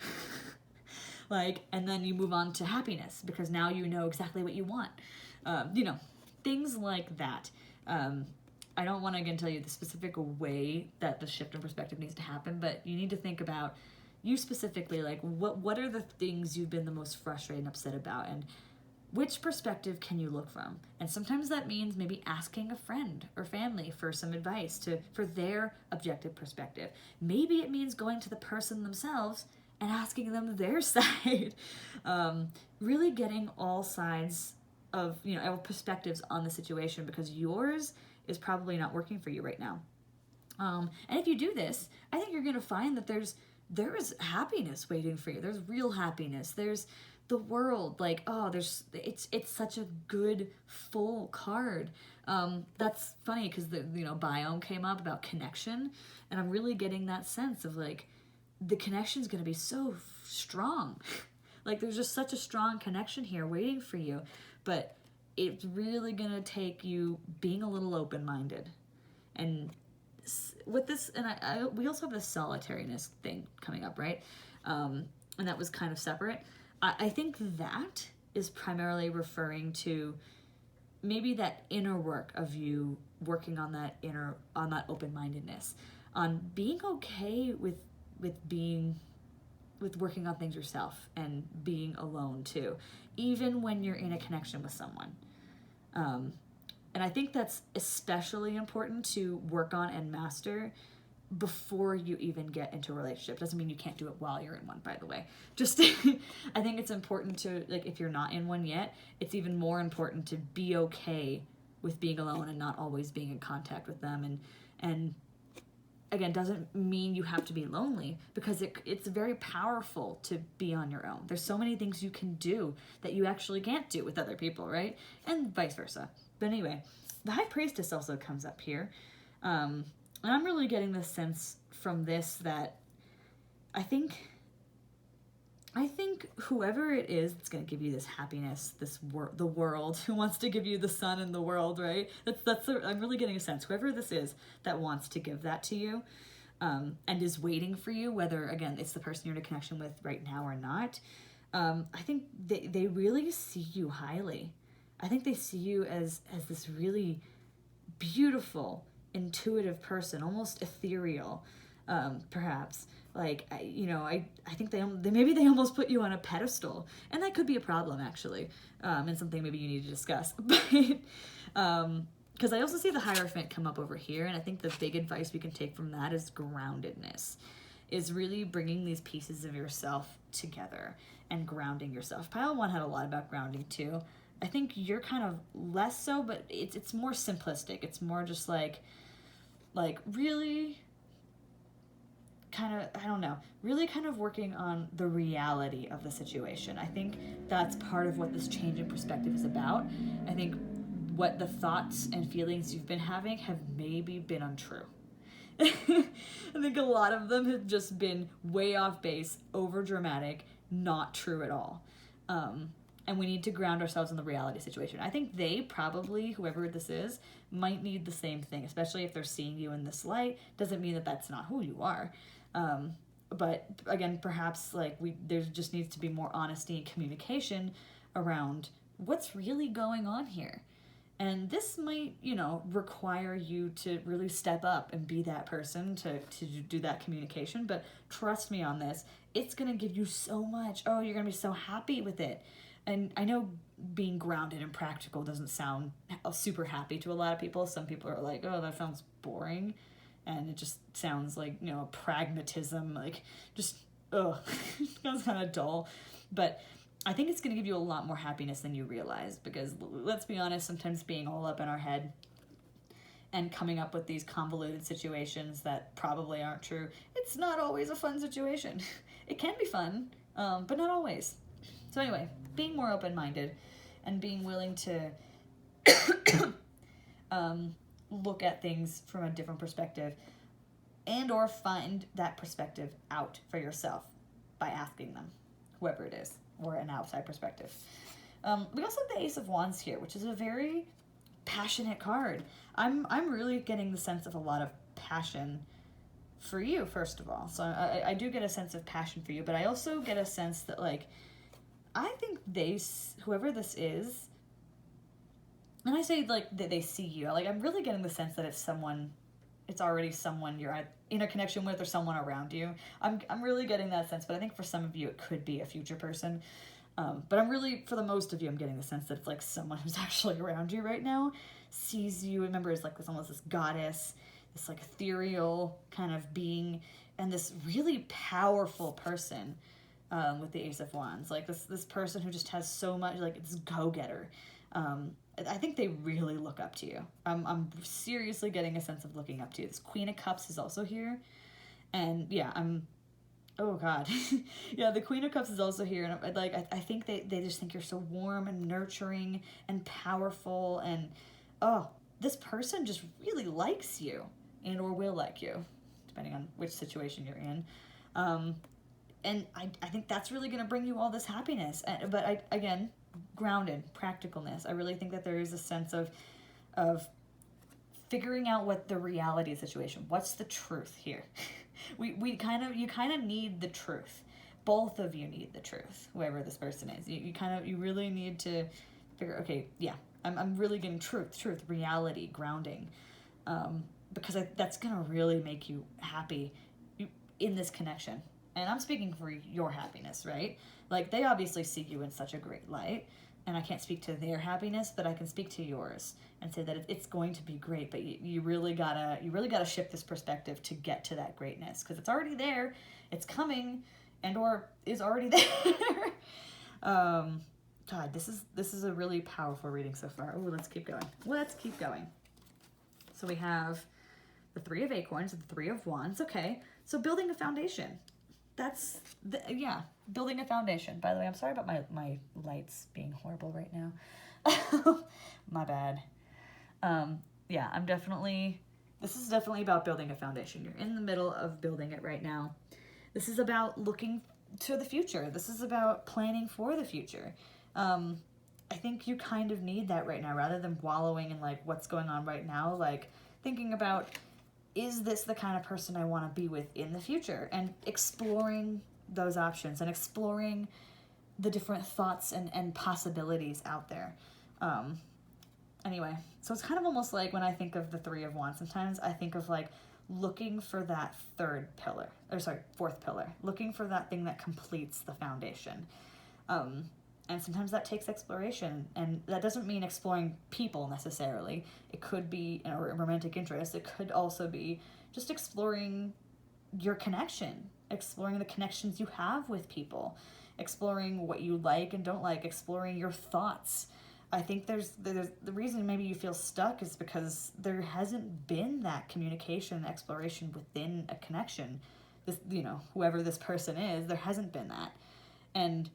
Like, and then you move on to happiness because now you know exactly what you want. Things like that. I don't want to again tell you the specific way that the shift in perspective needs to happen, but you need to think about you specifically, like what are the things you've been the most frustrated and upset about, and which perspective can you look from? And sometimes that means maybe asking a friend or family for some advice for their objective perspective. Maybe it means going to the person themselves and asking them their side. Really getting all sides of perspectives on the situation, because yours is probably not working for you right now. And if you do this, I think you're going to find that there is happiness waiting for you. There's real happiness. There's the world. Like, it's such a good full card. That's funny because the biome came up about connection, and I'm really getting that sense of like the connection's going to be so strong. Like there's just such a strong connection here waiting for you, but it's really going to take you being a little open-minded. And with this, and we also have this solitariness thing coming up, right? And that was kind of separate. I think that is primarily referring to maybe that inner work of you working on that open-mindedness, on being okay with working on things yourself and being alone too, even when you're in a connection with someone. And I think that's especially important to work on and master before you even get into a relationship. Doesn't mean you can't do it while you're in one, by the way. Just I think it's important to, like, if you're not in one yet, it's even more important to be okay with being alone and not always being in contact with them. And again, doesn't mean you have to be lonely, because it's very powerful to be on your own. There's so many things you can do that you actually can't do with other people, right? And vice versa. But anyway, the High Priestess also comes up here. And I'm really getting this sense from this that I think whoever it is that's going to give you this happiness, the world, who wants to give you the sun and the world, right? I'm really getting a sense, whoever this is that wants to give that to you, and is waiting for you, whether, again, it's the person you're in a connection with right now or not, I think they really see you highly. I think they see you as this really beautiful, intuitive person, almost ethereal, perhaps. Like, I think they almost put you on a pedestal, and that could be a problem, actually, and something maybe you need to discuss. But because I also see the Hierophant come up over here, and I think the big advice we can take from that is groundedness, is really bringing these pieces of yourself together and grounding yourself. Pile 1 had a lot about grounding too. I think you're kind of less so, but it's more simplistic. It's more just like really kind of, I don't know, really kind of working on the reality of the situation. I think that's part of what this change in perspective is about. I think what the thoughts and feelings you've been having have maybe been untrue. I think a lot of them have just been way off base, over dramatic, not true at all. And we need to ground ourselves in the reality situation. I think they probably, whoever this is, might need the same thing, especially if they're seeing you in this light. Doesn't mean that that's not who you are. But again, perhaps there just needs to be more honesty and communication around what's really going on here. And this might, require you to really step up and be that person to do that communication. But trust me on this, it's going to give you so much. Oh, you're going to be so happy with it. And I know being grounded and practical doesn't sound super happy to a lot of people. Some people are like, oh, that sounds boring. And it just sounds like, pragmatism, sounds kind of dull. But I think it's going to give you a lot more happiness than you realize, because let's be honest, sometimes being all up in our head and coming up with these convoluted situations that probably aren't true, it's not always a fun situation. It can be fun, but not always. So anyway, being more open-minded and being willing to look at things from a different perspective and or find that perspective out for yourself by asking them, whoever it is, or an outside perspective. We also have the Ace of Wands here, which is a very passionate card. I'm really getting the sense of a lot of passion for you, first of all. So I do get a sense of passion for you, but I also get a sense that, like, I think whoever this is, and I say, like, that they see you, like, I'm really getting the sense that it's already someone you're in a connection with or someone around you. I'm really getting that sense, but I think for some of you it could be a future person. But I'm really, for the most of you, I'm getting the sense that it's like someone who's actually around you right now, sees you, remember, as like almost this goddess, this like ethereal kind of being, and this really powerful person with the Ace of Wands. Like this person who just has so much, like, this go-getter. I think they really look up to you. I'm seriously getting a sense of looking up to you. This Queen of Cups is also here. And yeah, oh God. Yeah, the Queen of Cups is also here. And I think they just think you're so warm and nurturing and powerful. And, oh, this person just really likes you and or will like you, depending on which situation you're in. And I think that's really going to bring you all this happiness. But again, grounded, practicalness. I really think that there is a sense of figuring out what the reality of the situation. What's the truth here? you kind of need the truth. Both of you need the truth, whoever this person is. You really need to figure, okay, yeah, I'm really getting truth, reality, grounding. Because that's going to really make you happy in this connection. And I'm speaking for your happiness, right? Like, they obviously see you in such a great light, and I can't speak to their happiness, but I can speak to yours and say that it's going to be great, but you really gotta shift this perspective to get to that greatness, because it's already there, it's coming, and or is already there. God, this is a really powerful reading so far. Oh, let's keep going. So we have the Three of Acorns, the Three of Wands. Okay, so building a foundation. Building a foundation. By the way, I'm sorry about my lights being horrible right now. My bad. This is definitely about building a foundation. You're in the middle of building it right now. This is about looking to the future. This is about planning for the future. I think you kind of need that right now, rather than wallowing in like what's going on right now, like thinking about, is this the kind of person I want to be with in the future? And exploring those options and exploring the different thoughts and possibilities out there. Anyway, so it's kind of almost like when I think of the Three of Wands, sometimes I think of like looking for that fourth pillar, looking for that thing that completes the foundation. And sometimes that takes exploration, and that doesn't mean exploring people necessarily. It could be a romantic interest. It could also be just exploring your connection, exploring the connections you have with people, exploring what you like and don't like, exploring your thoughts. I think there's the reason maybe you feel stuck is because there hasn't been that communication and exploration within a connection. This, whoever this person is, there hasn't been that. And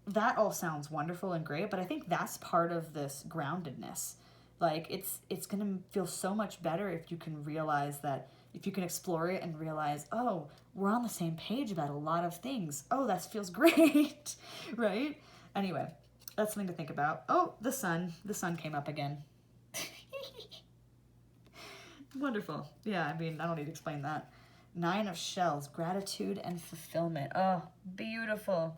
that all sounds wonderful and great, but I think that's part of this groundedness. Like, it's going to feel so much better if you can realize that, if you can explore it and realize, oh, we're on the same page about a lot of things. Oh, that feels great, right? Anyway, that's something to think about. Oh, the sun came up again. Wonderful. Yeah, I mean, I don't need to explain that. 9 of Shells, gratitude and fulfillment. Oh, beautiful.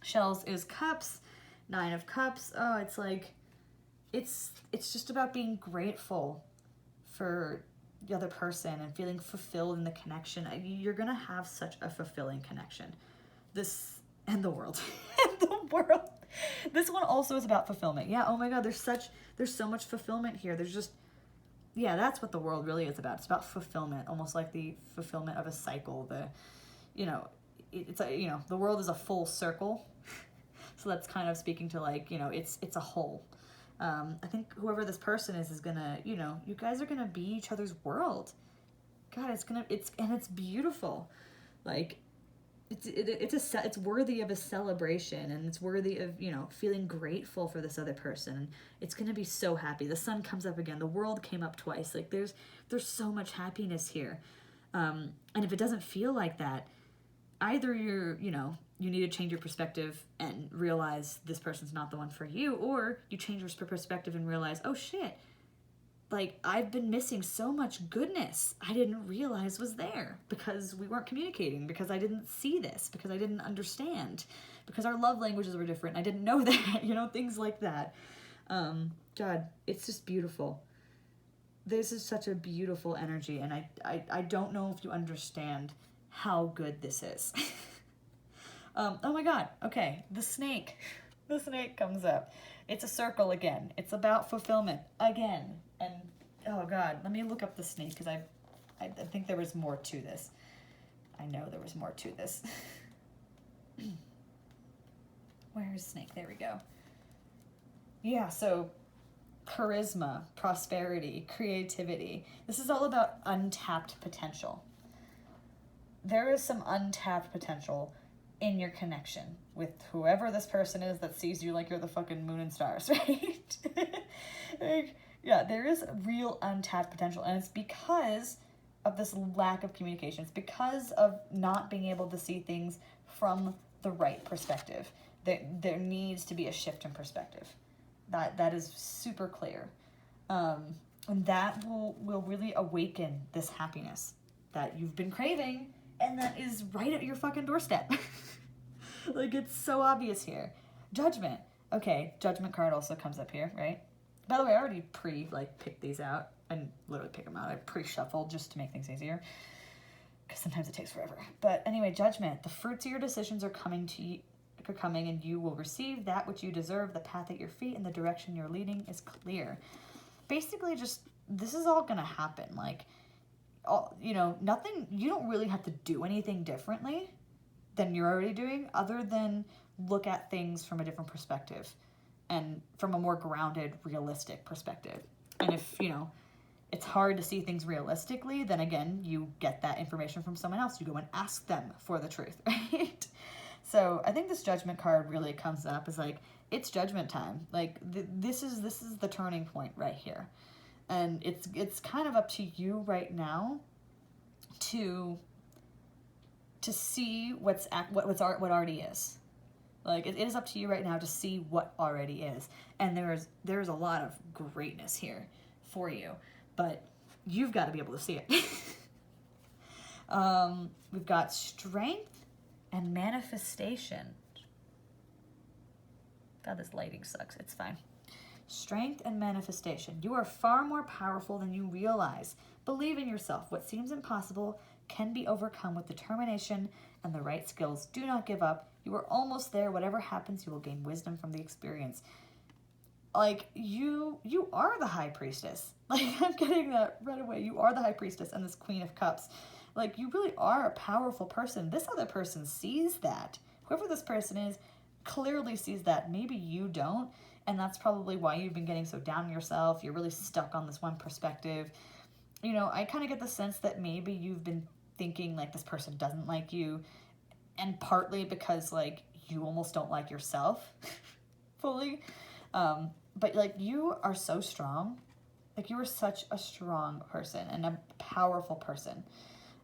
Shells is cups, 9 of Cups. Oh, it's like, it's just about being grateful for the other person and feeling fulfilled in the connection. You're going to have such a fulfilling connection. This, and the world. And the world. This one also is about fulfillment. Yeah, oh my God, there's so much fulfillment here. There's just, yeah, that's what the world really is about. It's about fulfillment, almost like the fulfillment of a cycle. The world is a full circle. So that's kind of speaking to like, it's a whole. I think whoever this person is gonna, you guys are gonna be each other's world. God, it's beautiful. Like, it's worthy of a celebration, and it's worthy of, you know, feeling grateful for this other person. And it's going to be so happy. The sun comes up again. The world came up twice. Like there's so much happiness here. And if it doesn't feel like that, either you need to change your perspective and realize this person's not the one for you, or you change your perspective and realize, oh shit, like I've been missing so much goodness I didn't realize was there because we weren't communicating, because I didn't see this, because I didn't understand, because our love languages were different. I didn't know that, you know, things like that. God, it's just beautiful. This is such a beautiful energy, and I don't know if you understand how good this is. Oh my God. Okay. The snake comes up. It's a circle again. It's about fulfillment again. And oh God, let me look up the snake, because I think there was more to this. I know there was more to this. Where's snake? There we go. Yeah, so charisma, prosperity, creativity. This is all about untapped potential. There is some untapped potential in your connection with whoever this person is that sees you like you're the fucking moon and stars, right? Like, yeah, there is real untapped potential, and it's because of this lack of communication. It's because of not being able to see things from the right perspective. There needs to be a shift in perspective. That is super clear. And that will really awaken this happiness that you've been craving, and that is right at your fucking doorstep. Like, it's so obvious here. Judgment. Okay, judgment card also comes up here, right? By the way, I already picked these out. And literally pick them out. I pre-shuffled just to make things easier, because sometimes it takes forever. But anyway, judgment. The fruits of your decisions are coming, and you will receive that which you deserve. The path at your feet and the direction you're leading is clear. Basically, just this is all gonna happen. Like, nothing. You don't really have to do anything differently than you're already doing, other than look at things from a different perspective, and from a more grounded, realistic perspective. And if it's hard to see things realistically, then again, you get that information from someone else. You go and ask them for the truth, right? So I think this judgment card really comes up as like, it's judgment time. Like this is the turning point right here. And it's kind of up to you right now to see what already is. Like it is up to you right now to see what already is. And there's a lot of greatness here for you, but you've got to be able to see it. We've got strength and manifestation. God, this lighting sucks. It's fine. Strength and manifestation. You are far more powerful than you realize. Believe in yourself. What seems impossible can be overcome with determination and the right skills. Do not give up. You are almost there. Whatever happens, you will gain wisdom from the experience. Like, you are the high priestess. Like, I'm getting that right away. You are the high priestess and this Queen of Cups. Like, you really are a powerful person. This other person sees that. Whoever this person is clearly sees that. Maybe you don't, and that's probably why you've been getting so down on yourself. You're really stuck on this one perspective. I kind of get the sense that maybe you've been thinking, like, this person doesn't like you, and partly because, like, you almost don't like yourself fully. But, like, you are so strong. Like, you are such a strong person and a powerful person.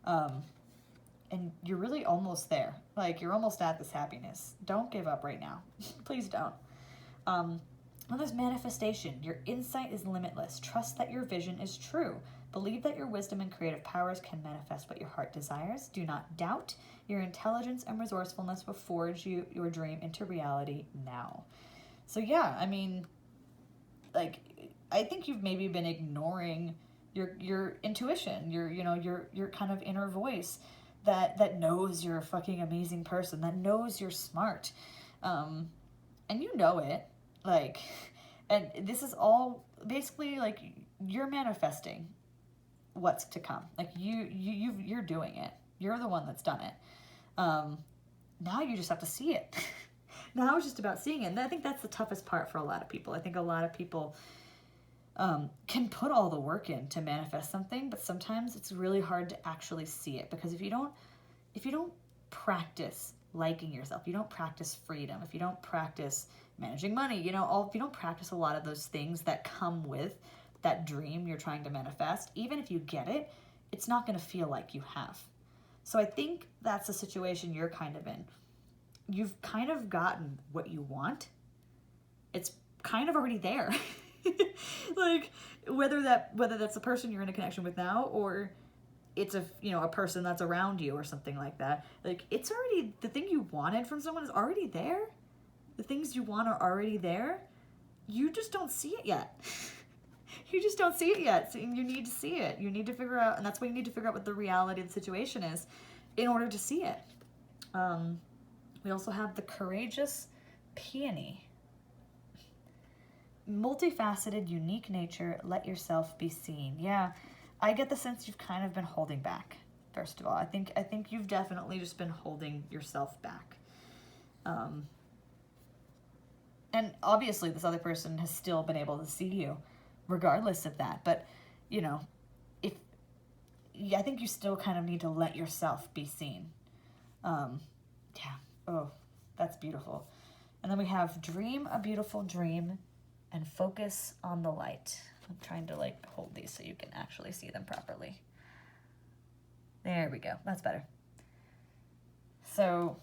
And you're really almost there. Like, you're almost at this happiness. Don't give up right now. Please don't. Well, there's manifestation. Your insight is limitless. Trust that your vision is true. Believe that your wisdom and creative powers can manifest what your heart desires. Do not doubt. Your intelligence and resourcefulness will forge your dream into reality now. So yeah, I mean, like, I think you've maybe been ignoring your intuition, your kind of inner voice that knows you're a fucking amazing person, that knows you're smart, and you know it, like, and this is all basically like you're manifesting what's to come. Like you're doing it. You're the one that's done it. Now you just have to see it. Now it's just about seeing it. And I think that's the toughest part for a lot of people. I think a lot of people can put all the work in to manifest something, but sometimes it's really hard to actually see it, because if you don't practice liking yourself, you don't practice freedom, if you don't practice managing money, if you don't practice a lot of those things that come with that dream you're trying to manifest, even if you get it, it's not going to feel like you have. So I think that's the situation you're kind of in. You've kind of gotten what you want. It's kind of already there. Like whether that's the person you're in a connection with now, or it's a person that's around you or something like that. Like it's already, the thing you wanted from someone is already there. The things you want are already there. You just don't see it yet. You just don't see it yet. So you need to see it. You need to figure out, and that's why you need to figure out what the reality of the situation is in order to see it. We also have the courageous peony. Multifaceted, unique nature, let yourself be seen. Yeah, I get the sense you've kind of been holding back, first of all. I think you've definitely just been holding yourself back. And obviously this other person has still been able to see you regardless of that. But, I think you still kind of need to let yourself be seen. Oh, that's beautiful. And then we have dream a beautiful dream and focus on the light. I'm trying to hold these so you can actually see them properly. There we go. That's better. So,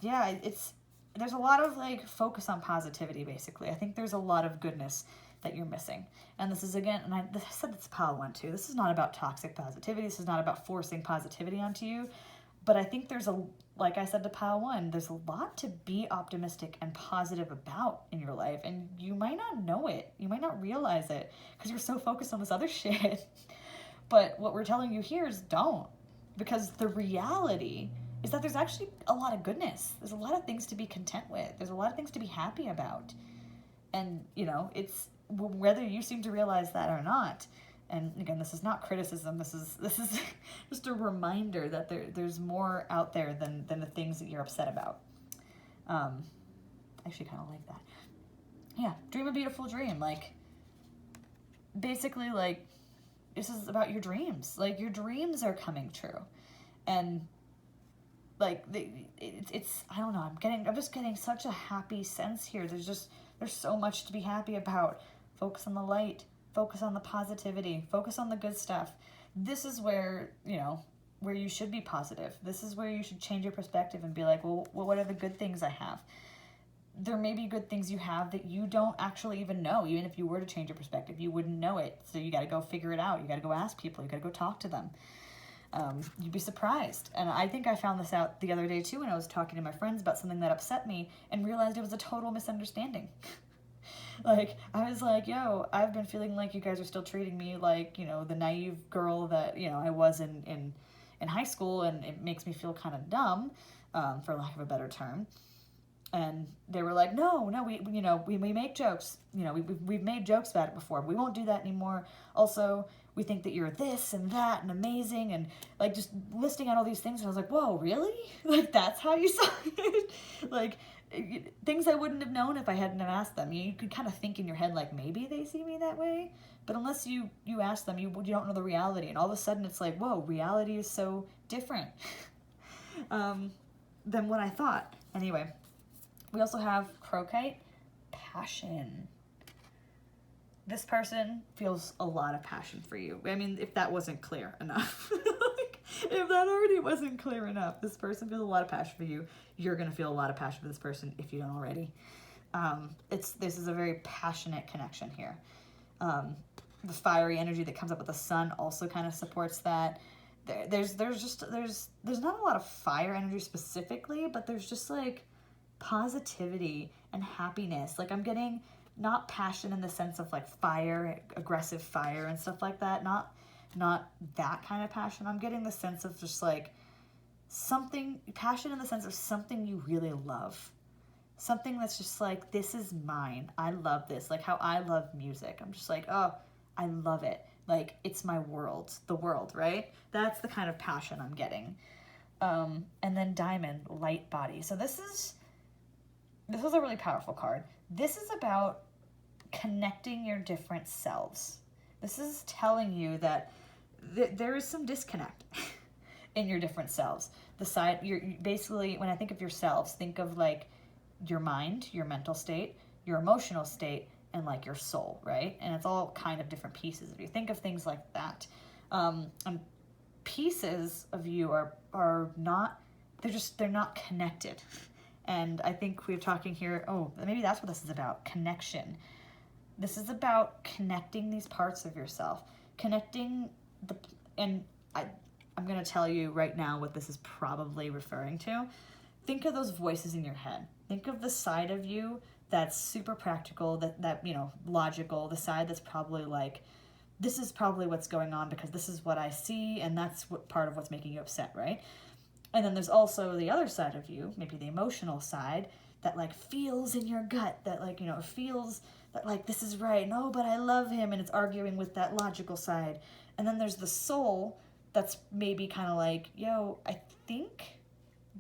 yeah, there's a lot of focus on positivity, basically. I think there's a lot of goodness that you're missing. And this is, again, and I said this pile one too, this is not about toxic positivity. This is not about forcing positivity onto you. But I think like I said to pile one, there's a lot to be optimistic and positive about in your life. And you might not know it. You might not realize it because you're so focused on this other shit. But what we're telling you here is don't. Because the reality is that there's actually a lot of goodness. There's a lot of things to be content with. There's a lot of things to be happy about. And, it's whether you seem to realize that or not. And again, this is not criticism. This is just a reminder that there's more out there than the things that you're upset about. I actually kind of like that. Yeah, dream a beautiful dream. Basically, this is about your dreams. Your dreams are coming true. And it's I don't know, I'm just getting such a happy sense here. There's so much to be happy about. Focus on the light, focus on the positivity, focus on the good stuff. This is where where you should be positive. This is where you should change your perspective and be like, well, what are the good things I have? There may be good things you have that you don't actually even know. Even if you were to change your perspective, you wouldn't know it. So you got to go figure it out. You got to go ask people. You got to go talk to them. You'd be surprised. And I think I found this out the other day too when I was talking to my friends about something that upset me and realized it was a total misunderstanding. I was like, yo, I've been feeling like you guys are still treating me like, the naive girl that, I was in high school, and it makes me feel kind of dumb, for lack of a better term. And they were like, no, we make jokes. We've made jokes about it before. We won't do that anymore. Also, we think that you're this and that and amazing, and just listing out all these things. And I was like, whoa, really? That's how you saw it? Things I wouldn't have known if I hadn't have asked them. You could kind of think in your head, maybe they see me that way. But unless you ask them, you don't know the reality. And all of a sudden it's like, whoa, reality is so different than what I thought. Anyway, we also have crocate, passion. This person feels a lot of passion for you. I mean, if that wasn't clear enough. If that already wasn't clear enough, this person feels a lot of passion for you. You're going to feel a lot of passion for this person if you don't already. This is a very passionate connection here. The fiery energy that comes up with the sun also kind of supports that. There's not a lot of fire energy specifically, but there's just positivity and happiness. I'm getting not passion in the sense of fire, aggressive fire and stuff like that. Not that kind of passion. I'm getting the sense of just passion in the sense of something you really love. Something that's just this is mine. I love this. How I love music. I'm just oh, I love it. It's my world. The world, right? That's the kind of passion I'm getting. And then diamond, light body. So this is a really powerful card. This is about connecting your different selves. This is telling you that there is some disconnect. in your different selves. The side, you're basically, when I think of yourselves, think of like your mind, your mental state, your emotional state, and like your soul, right? And it's all kind of different pieces of you. Think of things like that. And pieces of you are not, they're not connected. And I think we're talking here, oh, maybe that's what this is about, connection. This is about connecting these parts of yourself, connecting and I'm going to tell you right now what this is probably referring to. Think of those voices in your head. Think of the side of you that's super practical, that you know, logical, the side that's probably like, this is probably what's going on because this is what I see, and that's what part of what's making you upset, right? And then there's also the other side of you, maybe the emotional side, that like feels in your gut, that like, you know, feels that like this is right, no, but I love him, and it's arguing with that logical side. And then there's the soul that's maybe kind of like, yo, I think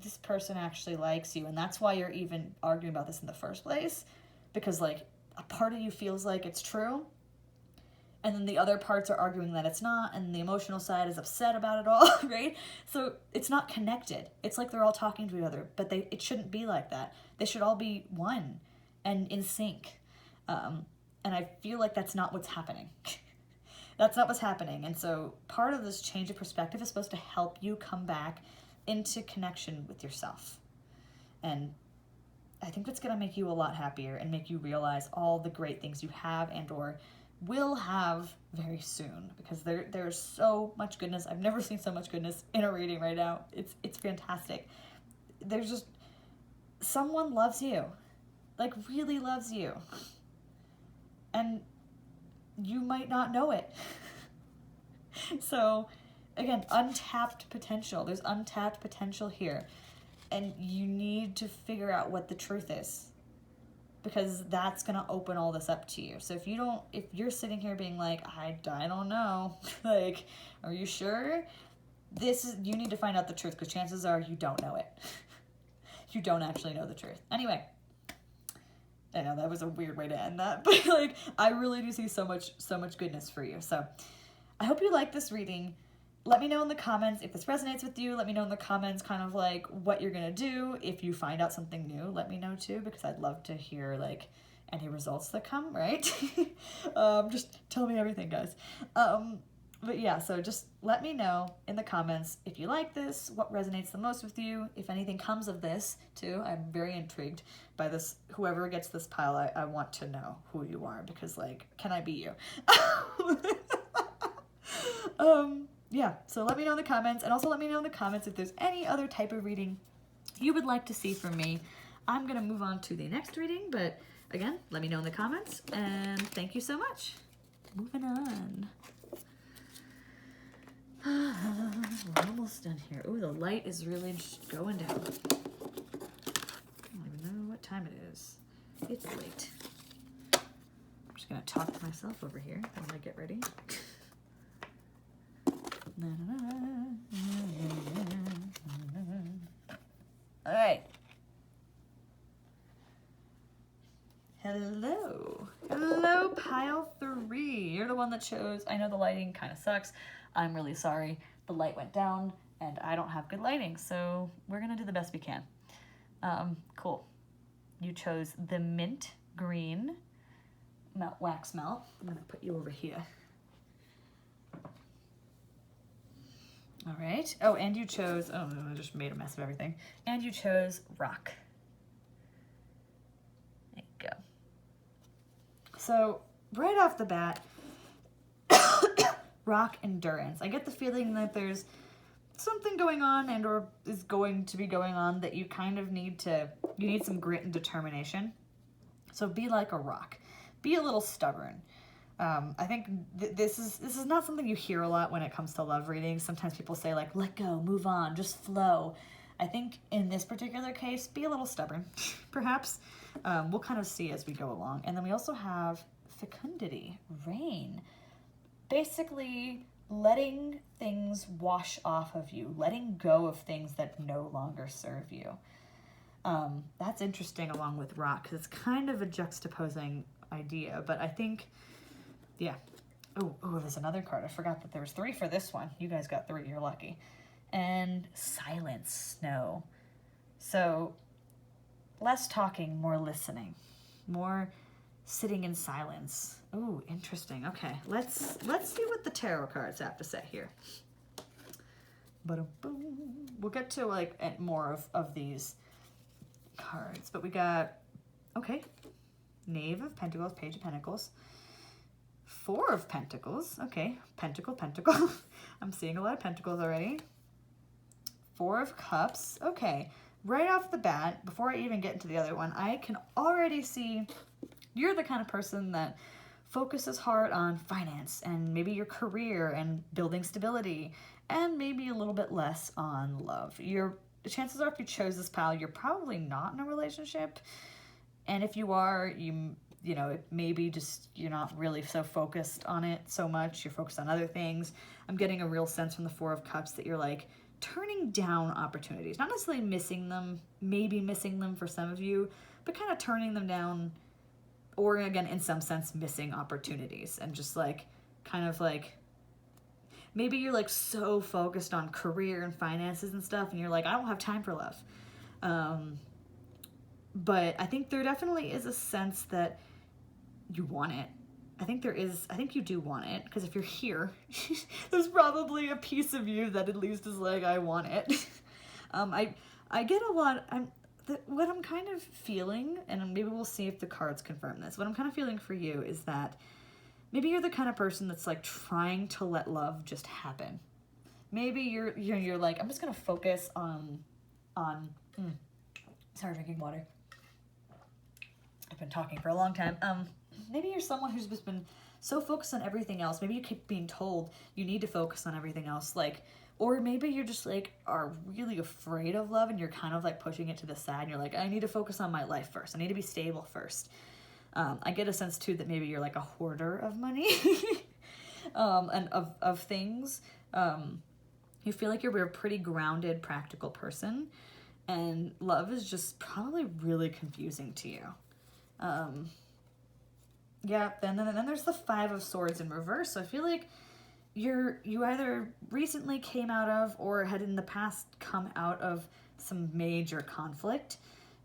this person actually likes you, and that's why you're even arguing about this in the first place, because like a part of you feels like it's true, and then the other parts are arguing that it's not, and the emotional side is upset about it all, right? So it's not connected. It's like they're all talking to each other, but it shouldn't be like that. They should all be one and in sync. And I feel like that's not what's happening. That's not what's happening. And so part of this change of perspective is supposed to help you come back into connection with yourself. And I think that's going to make you a lot happier and make you realize all the great things you have and or will have very soon, because there's so much goodness. I've never seen so much goodness in a reading right now. It's fantastic. There's just, someone loves you, like really loves you. And you might not know it. So again, untapped potential. There's untapped potential here. And you need to figure out what the truth is, because that's going to open all this up to you. So if you're sitting here being like, I don't know, like, are you sure? You need to find out the truth, because chances are you don't know it. You don't actually know the truth. Anyway, I know that was a weird way to end that, but like, I really do see so much goodness for you. So I hope you like this reading. Let me know in the comments if this resonates with you. Let me know in the comments kind of like what you're going to do. If you find out something new, let me know too, because I'd love to hear like any results that come, right? Just tell me everything, guys. But yeah, so just let me know in the comments if you like this, what resonates the most with you, if anything comes of this too. I'm very intrigued by this. Whoever gets this pile, I want to know who you are, because like, can I be you? Yeah, so let me know in the comments, and also let me know in the comments if there's any other type of reading you would like to see from me. I'm going to move on to the next reading, but again, let me know in the comments, and thank you so much. Moving on. We're almost done here. Ooh, the light is really just going down. I don't even know what time it is. It's late. I'm just going to talk to myself over here while I get ready. All right. Hello, pile 3. You're the one that chose. I know the lighting kind of sucks. I'm really sorry. The light went down and I don't have good lighting, so we're gonna do the best we can. Cool. You chose the mint green wax melt. I'm gonna put you over here. All right. Oh, and you chose, oh, I just made a mess of everything. And you chose rock. There you go. So right off the bat, rock endurance. I get the feeling that there's something going on and or is going to be going on that you kind of need some grit and determination. So be like a rock. Be a little stubborn. I think this is not something you hear a lot when it comes to love readings. Sometimes people say like, let go, move on, just flow. I think in this particular case, be a little stubborn, perhaps. We'll kind of see as we go along. And then we also have fecundity, rain. Basically letting things wash off of you, letting go of things that no longer serve you. That's interesting along with rock, because it's kind of a juxtaposing idea, but I think, yeah. Oh, there's another card. I forgot that there was 3 for this one. You guys got 3. You're lucky. and silence, snow. So less talking, more listening, more sitting in silence. Ooh, interesting. Okay, let's see what the tarot cards have to say here. We'll get to like more of these cards, but we got, okay, Knave of Pentacles, Page of Pentacles, Four of Pentacles, okay, Pentacle. I'm seeing a lot of pentacles already. Four of Cups, okay. Right off the bat, before I even get into the other one, I can already see you're the kind of person that focuses hard on finance and maybe your career and building stability, and maybe a little bit less on love. The chances are, if you chose this pile, you're probably not in a relationship. And if you are, you know, maybe just you're not really so focused on it so much. You're focused on other things. I'm getting a real sense from the Four of Cups that you're like turning down opportunities, not necessarily missing them, maybe missing them for some of you, but kind of turning them down, or again, in some sense, missing opportunities, and just like kind of like maybe you're like so focused on career and finances and stuff, and you're like, I don't have time for love. But I think there definitely is a sense that you want it. I think you do want it, because if you're here, there's probably a piece of you that at least is like, I want it. I get a lot, what I'm kind of feeling, and maybe we'll see if the cards confirm this, what I'm kind of feeling for you is that maybe you're the kind of person that's like trying to let love just happen. Maybe you're like, I'm just gonna focus on sorry, drinking water. I've been talking for a long time. Maybe you're someone who's just been so focused on everything else. Maybe you keep being told you need to focus on everything else. Like, or maybe you're just like are really afraid of love, and you're kind of like pushing it to the side. And you're like, I need to focus on my life first. I need to be stable first. I get a sense too that maybe you're like a hoarder of money and of things. You feel like you're a pretty grounded, practical person, and love is just probably really confusing to you. Yeah, then there's the Five of Swords in reverse. So I feel like you either recently came out of, or had in the past come out of, some major conflict,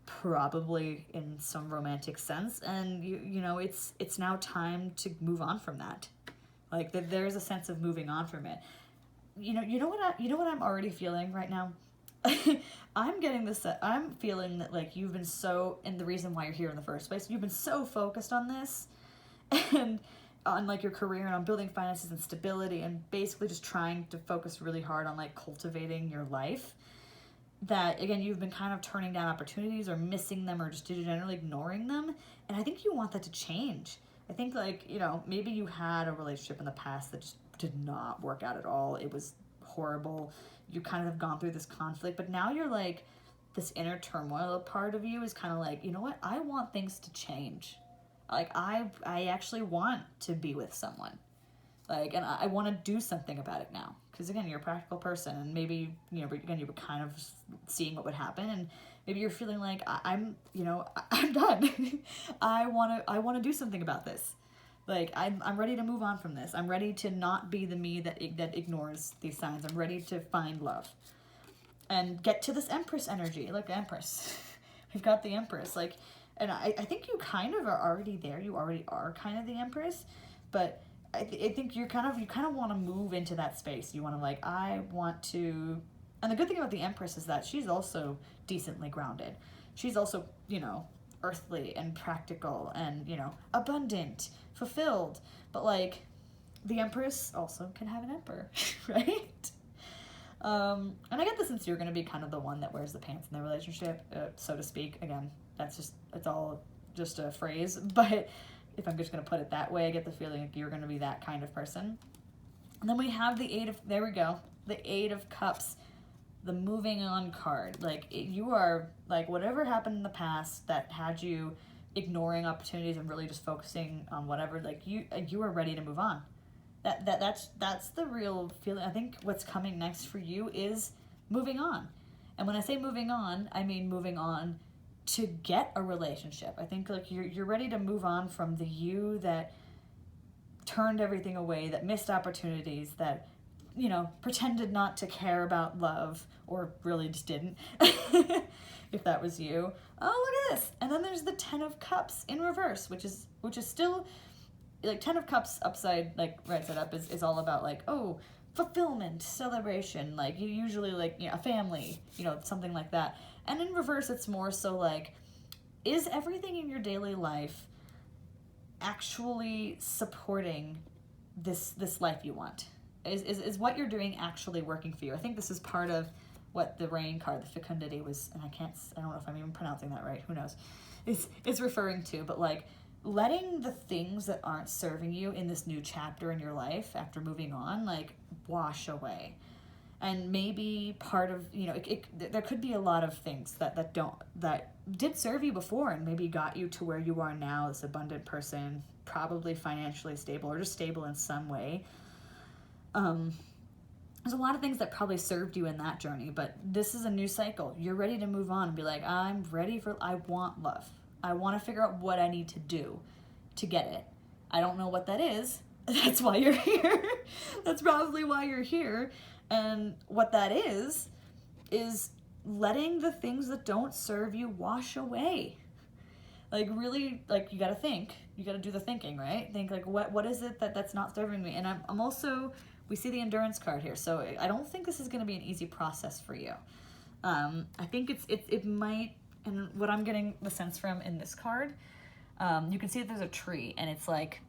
probably in some romantic sense, and you know it's now time to move on from that. Like there's a sense of moving on from it. You know what I'm already feeling right now. I'm getting this. I'm feeling that like you've been so, and the reason why you're here in the first place, you've been so focused on this, and on like your career and on building finances and stability, and basically just trying to focus really hard on like cultivating your life, that again you've been kind of turning down opportunities or missing them or just generally ignoring them. And I think you want that to change. I think like, you know, maybe you had a relationship in the past that just did not work out at all. It was horrible. You kind of have gone through this conflict, but now you're like, this inner turmoil part of you is kind of like, you know what, I want things to change. Like I actually want to be with someone, like, and I want to do something about it now. Because again, you're a practical person, and maybe, you know, again, you were kind of seeing what would happen, and maybe you're feeling like I'm done. I want to do something about this. Like I'm ready to move on from this. I'm ready to not be the me that ignores these signs. I'm ready to find love and get to this Empress energy. Like Empress, we've got the Empress. Like, and I think you kind of are already there. You already are kind of the Empress, but I think you kind of want to move into that space. You want to like, I want to, and the good thing about the Empress is that she's also decently grounded. She's also, you know, earthly and practical and, you know, abundant, fulfilled. But like, the Empress also can have an emperor, right? And I get the sense you're going to be kind of the one that wears the pants in the relationship, so to speak. Again, it's all just a phrase, but if I'm just going to put it that way, I get the feeling like you're going to be that kind of person. And then we have the the Eight of Cups, the moving on card. Like, you are, like, whatever happened in the past that had you ignoring opportunities and really just focusing on whatever, like, you are ready to move on. That's the real feeling. I think what's coming next for you is moving on. And when I say moving on, I mean moving on to get a relationship. I think like you're ready to move on from the you that turned everything away, that missed opportunities, that pretended not to care about love, or really just didn't, if that was you. Oh, look at this. And then there's the 10 of Cups in reverse, which is still, like, 10 of Cups upside, like, right side up is all about, like, oh, fulfillment, celebration, like, you usually, like, a family, something like that. And in reverse, it's more so, like, is everything in your daily life actually supporting this life you want? Is what you're doing actually working for you? I think this is part of what the rain card, the fecundity, was, and I don't know if I'm even pronouncing that right, who knows, is referring to, but, like, letting the things that aren't serving you in this new chapter in your life after moving on, like, wash away. And maybe part of, there could be a lot of things that did serve you before and maybe got you to where you are now, this abundant person, probably financially stable or just stable in some way. There's a lot of things that probably served you in that journey, but this is a new cycle. You're ready to move on and be like, I want love. I want to figure out what I need to do to get it. I don't know what that is. That's why you're here. That's probably why you're here. And what that is letting the things that don't serve you wash away. Like, really, like, you got to think. You got to do the thinking, right? Think, like, what is it that's not serving me? And I'm also, we see the endurance card here, so I don't think this is going to be an easy process for you. I think it might, and what I'm getting the sense from in this card, you can see that there's a tree, and it's, like,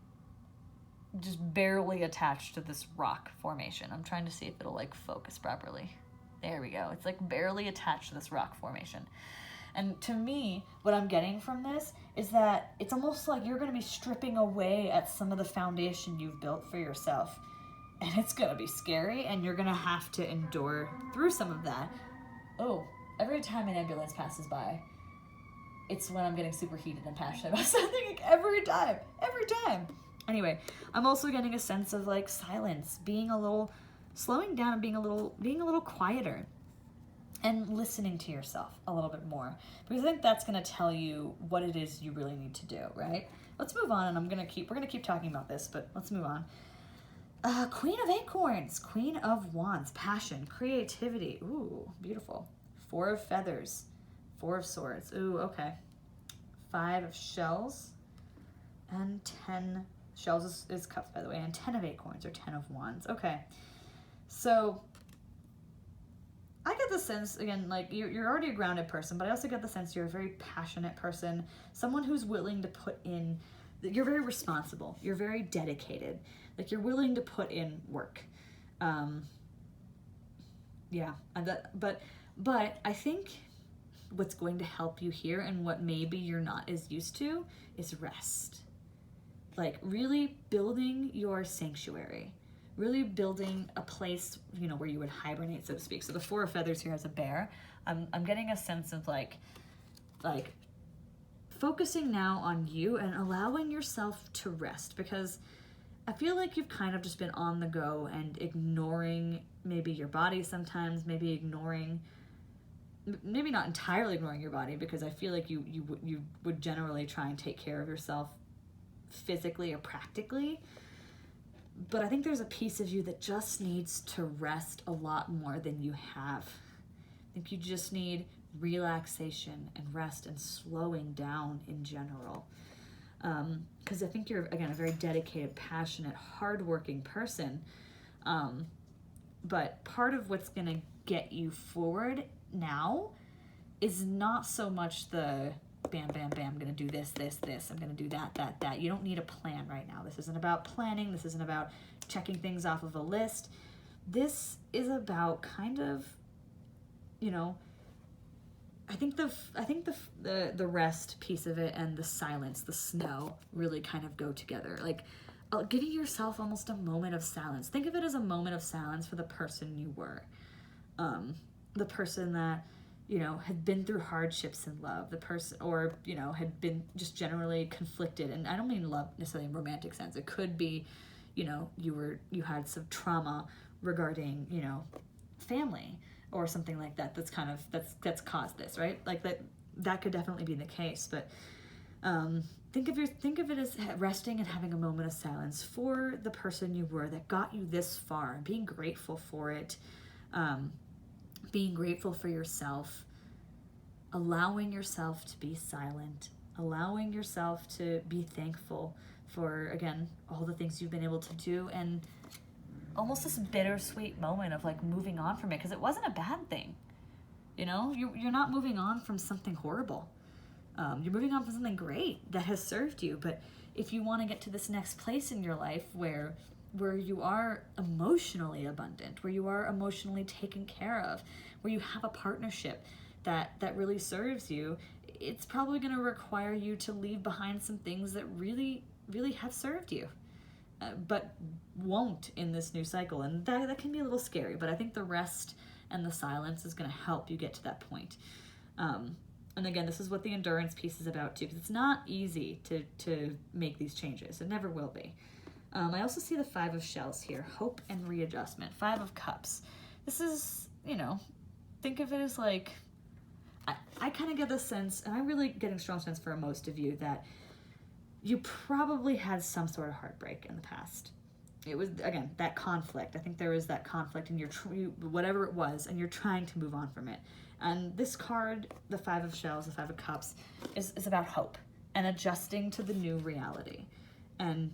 just barely attached to this rock formation. I'm trying to see if it'll, like, focus properly. There we go. It's, like, barely attached to this rock formation. And to me, what I'm getting from this is that it's almost like you're going to be stripping away at some of the foundation you've built for yourself. And it's going to be scary, and you're going to have to endure through some of that. Oh, every time an ambulance passes by, it's when I'm getting super heated and passionate about something. Like, every time. Anyway, I'm also getting a sense of, like, silence, slowing down and being a little quieter, and listening to yourself a little bit more, because I think that's going to tell you what it is you really need to do, right? Let's move on, and we're going to keep talking about this, but let's move on. Queen of Acorns, Queen of Wands, passion, creativity. Ooh, beautiful. 4 of Feathers, 4 of Swords. Ooh, okay. 5 of Shells, and 10. Shells is Cups, by the way, and 10 of Acorns, or 10 of Wands. Okay. So I get the sense, again, like, you're already a grounded person, but I also get the sense you're a very passionate person, someone who's willing to put in, you're very responsible, you're very dedicated, like, you're willing to put in work. But I think what's going to help you here, and what maybe you're not as used to, is rest. Like, really building your sanctuary. Really building a place, where you would hibernate, so to speak. So the 4 of Feathers here as a bear. I'm getting a sense of, like focusing now on you and allowing yourself to rest, because I feel like you've kind of just been on the go and ignoring maybe your body sometimes, maybe not entirely ignoring your body, because I feel like you would generally try and take care of yourself physically or practically. But I think there's a piece of you that just needs to rest a lot more than you have. I think you just need relaxation and rest and slowing down in general. Because I think you're, again, a very dedicated, passionate, hardworking person. But part of what's going to get you forward now is not so much the bam, bam, bam, I'm going to do this, I'm going to do that. You don't need a plan right now. This isn't about planning. This isn't about checking things off of a list. This is about kind of, I think the rest piece of it and the silence, the snow, really kind of go together. Like, giving yourself almost a moment of silence. Think of it as a moment of silence for the person you were. The person that, had been through hardships in love, the person, or, had been just generally conflicted. And I don't mean love necessarily in a romantic sense. It could be, you had some trauma regarding, family or something like that. That's caused this, right? Like that could definitely be the case. But think of it as resting and having a moment of silence for the person you were that got you this far, and being grateful for it, being grateful for yourself, allowing yourself to be silent, allowing yourself to be thankful for, again, all the things you've been able to do, and almost this bittersweet moment of like moving on from it, because it wasn't a bad thing. You know, you're not moving on from something horrible. You're moving on from something great that has served you. But if you want to get to this next place in your life where you are emotionally abundant, where you are emotionally taken care of, where you have a partnership that really serves you, it's probably going to require you to leave behind some things that really, really have served you, but won't in this new cycle. And that can be a little scary, but I think the rest and the silence is going to help you get to that point. And again, this is what the endurance piece is about too, because it's not easy to make these changes. It never will be. I also see the 5 of shells here, hope and readjustment. 5 of cups. This is, think of it as like, I kind of get the sense, and I'm really getting a strong sense for most of you, that you probably had some sort of heartbreak in the past. It was, again, that conflict. I think there is that conflict in whatever it was, and you're trying to move on from it. And this card, the 5 of shells, the 5 of cups, is about hope and adjusting to the new reality. And,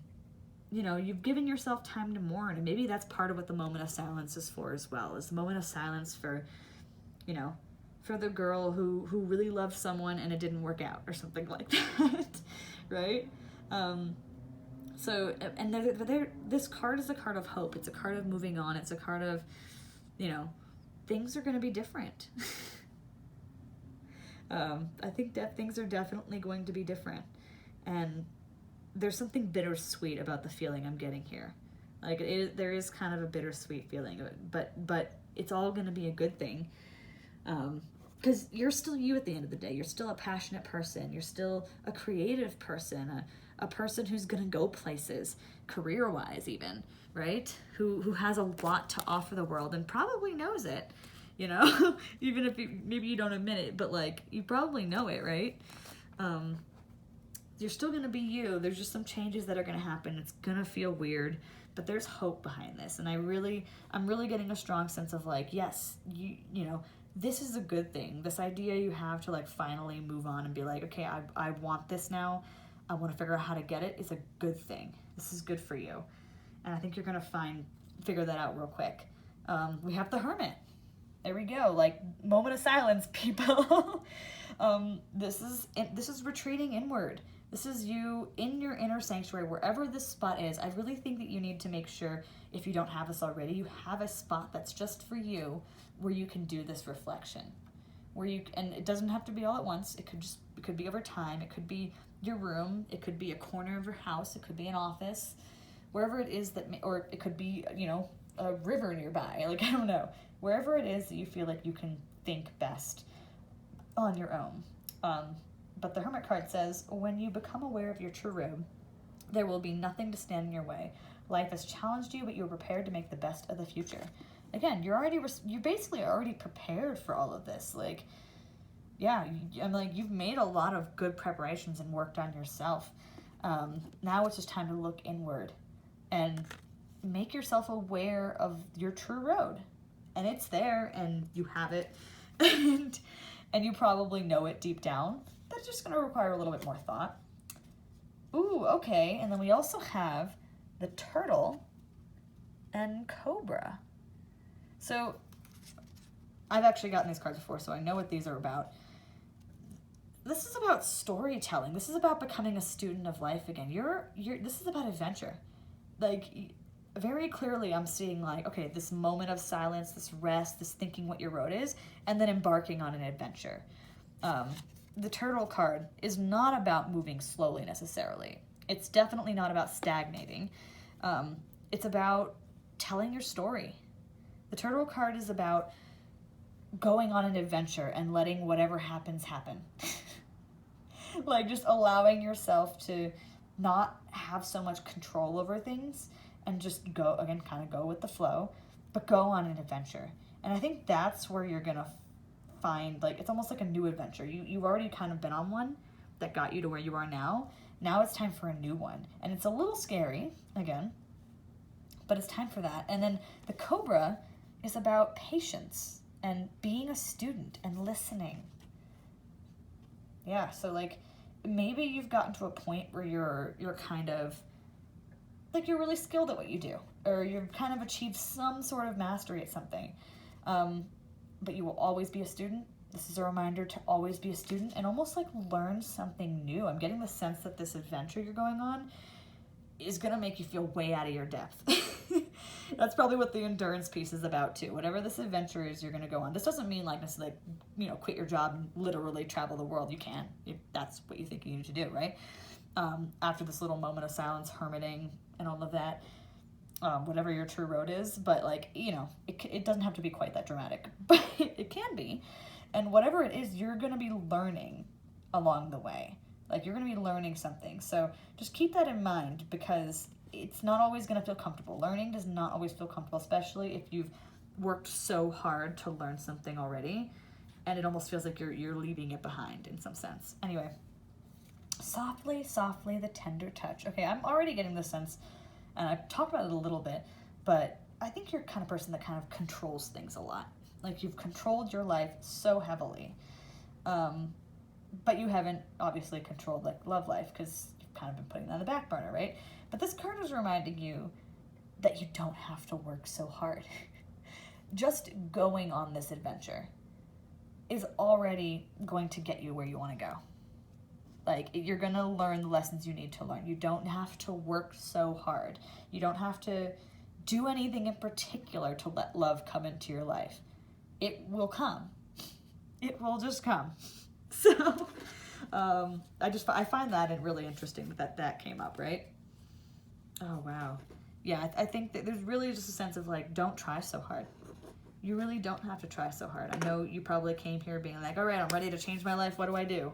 you've given yourself time to mourn, and maybe that's part of what the moment of silence is for as well, is the moment of silence for, for the girl who really loved someone and it didn't work out or something like that, right? So, and this card is a card of hope. It's a card of moving on. It's a card of, things are going to be different. I think that things are definitely going to be different. And there's something bittersweet about the feeling I'm getting here. Like, there is kind of a bittersweet feeling of it, but it's all going to be a good thing. Because you're still you at the end of the day. You're still a passionate person. You're still a creative person, a person who's going to go places, career-wise even, right? Who has a lot to offer the world and probably knows it, even if maybe you don't admit it, but like, you probably know it, right? You're still going to be you. There's just some changes that are going to happen. It's going to feel weird, but there's hope behind this. And I'm really getting a strong sense of like, yes, this is a good thing. This idea you have to like finally move on and be like, okay, I want this now. I want to figure out how to get it. It's a good thing. This is good for you. And I think you're going to figure that out real quick. We have the Hermit. There we go. Like, moment of silence, people. This is retreating inward. This is you in your inner sanctuary, wherever this spot is. I really think that you need to make sure, if you don't have this already, you have a spot that's just for you, where you can do this reflection, and it doesn't have to be all at once. It could be over time. It could be your room. It could be a corner of your house. It could be an office, wherever it is or it could be, a river nearby. Like, I don't know, wherever it is that you feel like you can think best on your own. But the Hermit card says, when you become aware of your true road, there will be nothing to stand in your way. Life has challenged you, but you're prepared to make the best of the future. Again, you're basically already prepared for all of this. Like, yeah, you've made a lot of good preparations and worked on yourself. Now it's just time to look inward and make yourself aware of your true road. And it's there, and you have it, and you probably know it deep down, but it's just going to require a little bit more thought. Ooh, okay, and then we also have the Turtle and Cobra. So I've actually gotten these cards before, so I know what these are about. This is about storytelling. This is about becoming a student of life again. This is about adventure. Like, very clearly I'm seeing like, okay, this moment of silence, this rest, this thinking what your road is, and then embarking on an adventure. The Turtle card is not about moving slowly necessarily. It's definitely not about stagnating. It's about telling your story. The Turtle card is about going on an adventure and letting whatever happens happen. Like, just allowing yourself to not have so much control over things and just go, again, kind of go with the flow, but go on an adventure. And I think that's where you're going to find, like, it's almost like a new adventure. You've already kind of been on one that got you to where you are now. Now it's time for a new one. And it's a little scary, again, but it's time for that. And then the Cobra is about patience and being a student and listening. Yeah, so like maybe you've gotten to a point where you're kind of like you're really skilled at what you do, or you've kind of achieved some sort of mastery at something, but you will always be a student. This is a reminder to always be a student and almost like learn something new. I'm getting the sense that this adventure you're going on is going to make you feel way out of your depth. That's probably what the endurance piece is about too. Whatever this adventure is you're going to go on. This doesn't mean like necessarily, quit your job and literally travel the world. You can, if that's what you think you need to do, right? After this little moment of silence, hermiting and all of that, whatever your true road is. But like, it doesn't have to be quite that dramatic, but it can be. And whatever it is, you're going to be learning along the way. Like, you're going to be learning something. So just keep that in mind, because it's not always going to feel comfortable. Learning does not always feel comfortable, especially if you've worked so hard to learn something already, and it almost feels like you're leaving it behind in some sense. Anyway, softly, softly, the tender touch. Okay, I'm already getting the sense, and I've talked about it a little bit, but I think you're the kind of person that kind of controls things a lot. Like, you've controlled your life so heavily, but you haven't obviously controlled like love life, because you've kind of been putting that on the back burner, right? But this card is reminding you that you don't have to work so hard. Just going on this adventure is already going to get you where you want to go. Like, you're going to learn the lessons you need to learn. You don't have to work so hard. You don't have to do anything in particular to let love come into your life. It will come. It will just come. So, I find that really interesting that came up, right? Oh, wow. Yeah, I think that there's really just a sense of like, don't try so hard. You really don't have to try so hard. I know you probably came here being like, all right, I'm ready to change my life. What do I do?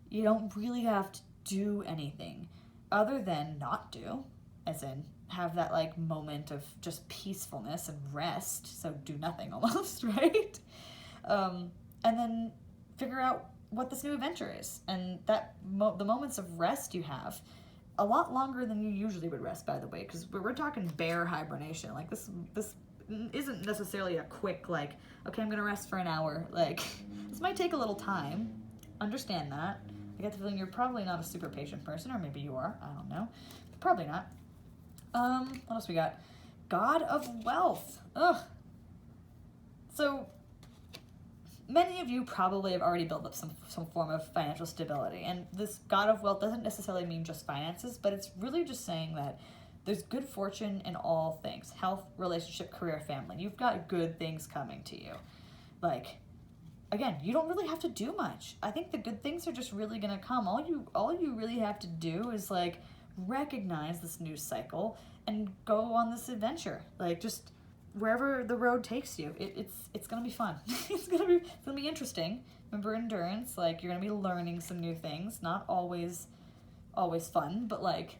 You don't really have to do anything other than not do, as in have that like moment of just peacefulness and rest. So do nothing almost, right? And then figure out what this new adventure is. And that the moments of rest you have, a lot longer than you usually would rest, by the way, because we're talking bear hibernation. Like, this isn't necessarily a quick, like, okay, I'm going to rest for an hour. Like, this might take a little time. Understand that. I get the feeling you're probably not a super patient person, or maybe you are. I don't know. Probably not. What else we got? God of Wealth. Ugh. So, many of you probably have already built up some form of financial stability. And this God of Wealth doesn't necessarily mean just finances, but it's really just saying that there's good fortune in all things. Health, relationship, career, family. You've got good things coming to you. Like, again, you don't really have to do much. I think the good things are just really going to come. All you really have to do is like recognize this news cycle and go on this adventure. Like, just wherever the road takes you, it's gonna be fun. it's gonna be interesting. Remember, endurance. Like, you're gonna be learning some new things. Not always fun, but like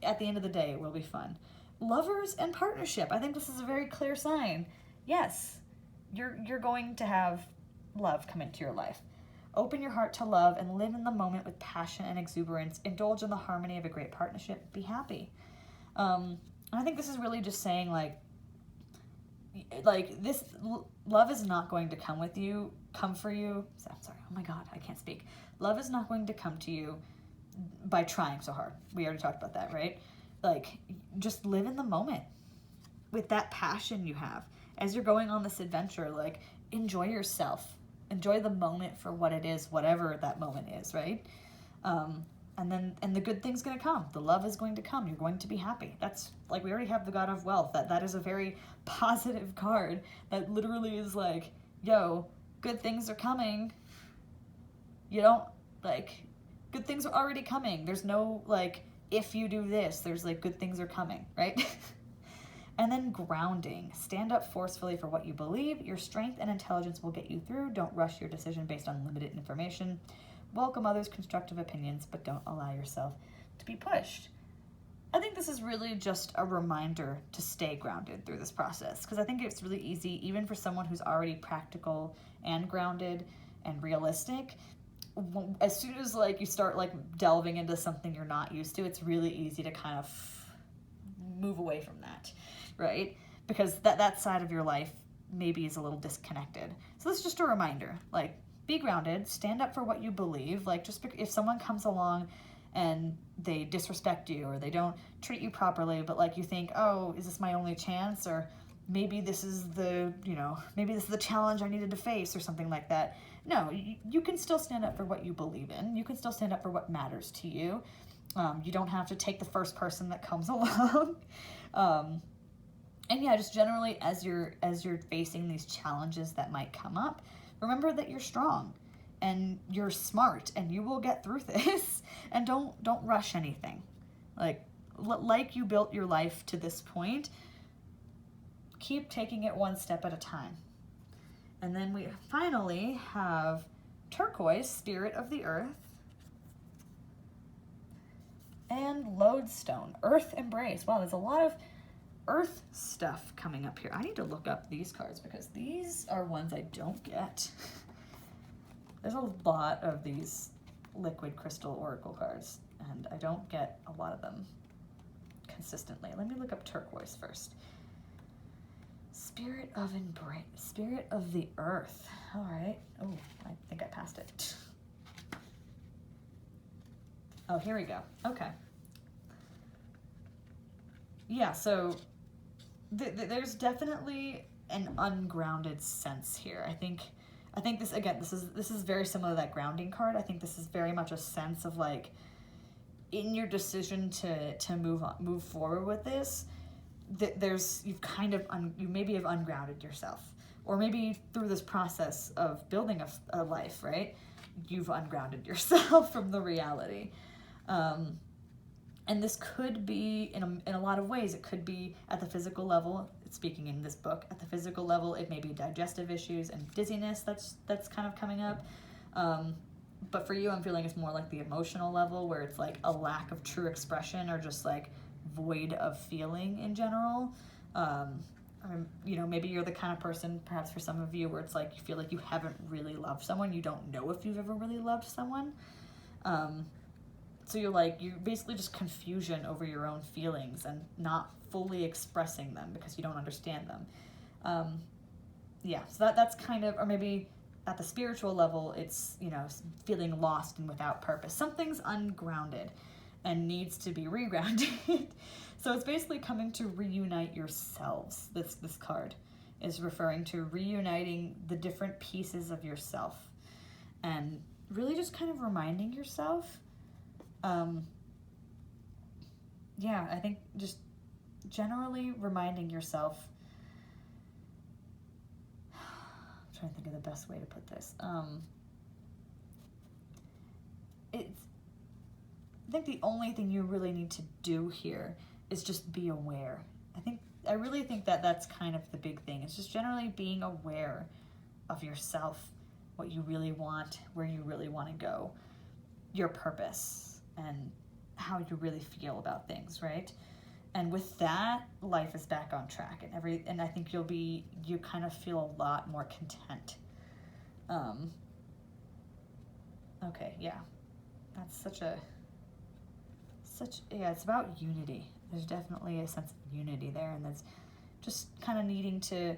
at the end of the day, it will be fun. Lovers and partnership. I think this is a very clear sign. Yes, you're going to have love come into your life. Open your heart to love and live in the moment with passion and exuberance. Indulge in the harmony of a great partnership. Be happy. And I think this is really just saying like this love is not going to come for you. I'm sorry. Oh my God, I can't speak. Love is not going to come to you by trying so hard. We already talked about that, right? Like, just live in the moment with that passion you have as you're going on this adventure. Like, enjoy yourself. Enjoy the moment for what it is, whatever that moment is, right? And the good thing's going to come. The love is going to come. You're going to be happy. That's like, we already have the God of Wealth. That is a very positive card that literally is like, yo, good things are coming. You don't, like, good things are already coming. There's no, like, if you do this, there's like, good things are coming, right? And then grounding. Stand up forcefully for what you believe. Your strength and intelligence will get you through. Don't rush your decision based on limited information. Welcome others' constructive opinions, but don't allow yourself to be pushed. I think this is really just a reminder to stay grounded through this process, because I think it's really easy, even for someone who's already practical and grounded and realistic, as soon as like you start like delving into something you're not used to, it's really easy to kind of move away from that, right? Because that side of your life maybe is a little disconnected. So this is just a reminder, like, be grounded, stand up for what you believe. Like, just if someone comes along and they disrespect you or they don't treat you properly, but like you think, oh, is this my only chance? Or maybe this is the, maybe this is the challenge I needed to face or something like that. No, you can still stand up for what you believe in. You can still stand up for what matters to you. You don't have to take the first person that comes along. And yeah, just generally as you're facing these challenges that might come up, remember that you're strong and you're smart and you will get through this. And don't rush anything. Like you built your life to this point, keep taking it one step at a time. And then we finally have turquoise, spirit of the earth, and lodestone, earth embrace. Wow, there's a lot of earth stuff coming up here. I need to look up these cards because these are ones I don't get. There's a lot of these liquid crystal oracle cards, and I don't get a lot of them consistently. Let me look up turquoise first. Spirit of embrace, spirit of the earth. All right. Oh, I think I passed it. Oh, here we go. Okay. Yeah, so there's definitely an ungrounded sense here. I think this, again, this is very similar to that grounding card. I think this is very much a sense of like, in your decision to move forward with this, you maybe have ungrounded yourself, or maybe through this process of building a life, right? You've ungrounded yourself from the reality. And this could be in a lot of ways. It could be at the physical level. Speaking in this book, at the physical level, it may be digestive issues and dizziness that's kind of coming up. But for you, I'm feeling it's more like the emotional level, where it's like a lack of true expression or just like void of feeling in general. Maybe you're the kind of person, perhaps for some of you, where it's like you feel like you haven't really loved someone. You don't know if you've ever really loved someone. So you're basically just confusion over your own feelings and not fully expressing them because you don't understand them. So that's kind of, or maybe at the spiritual level, it's, feeling lost and without purpose. Something's ungrounded and needs to be regrounded. So it's basically coming to reunite yourselves. This card is referring to reuniting the different pieces of yourself and really just kind of reminding yourself. I think just generally reminding yourself. I'm trying to think of the best way to put this. I think the only thing you really need to do here is just be aware. I really think that that's kind of the big thing. It's just generally being aware of yourself, what you really want, where you really want to go, your purpose, and how you really feel about things, right? And with that, life is back on track, and I think you kind of feel a lot more content. Okay, yeah, that's it's about unity. There's definitely a sense of unity there, and that's just kind of needing to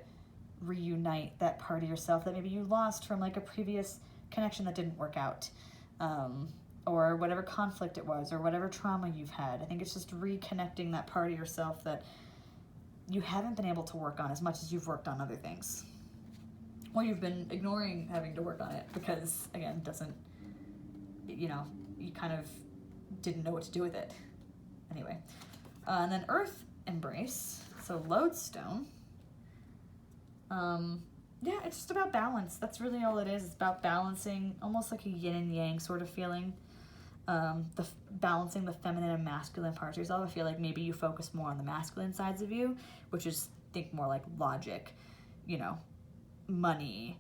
reunite that part of yourself that maybe you lost from like a previous connection that didn't work out, or whatever conflict it was, or whatever trauma you've had. I think it's just reconnecting that part of yourself that you haven't been able to work on as much as you've worked on other things, or you've been ignoring having to work on it because, again, you kind of didn't know what to do with it. Anyway, and then earth embrace, so lodestone. It's just about balance. That's really all it is. It's about balancing, almost like a yin and yang sort of feeling. Balancing the feminine and masculine parts of yourself. I feel like maybe you focus more on the masculine sides of you, which is, think more like logic, money,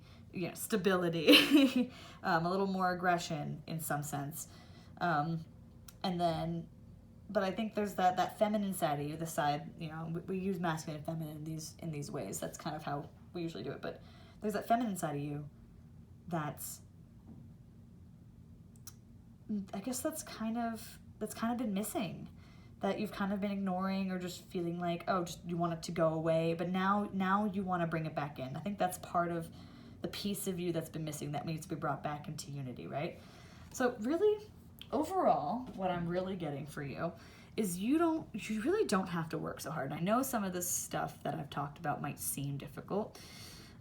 stability, a little more aggression in some sense. But I think there's that feminine side of you, the side, we use masculine and feminine in these ways. That's kind of how we usually do it. But there's that feminine side of you that's I guess that's kind of been missing, that you've kind of been ignoring or just feeling like, oh, just you want it to go away, but now you want to bring it back in. I think that's part of the piece of you that's been missing that needs to be brought back into unity, right? So really, overall, what I'm really getting for you is you really don't have to work so hard. And I know some of this stuff that I've talked about might seem difficult,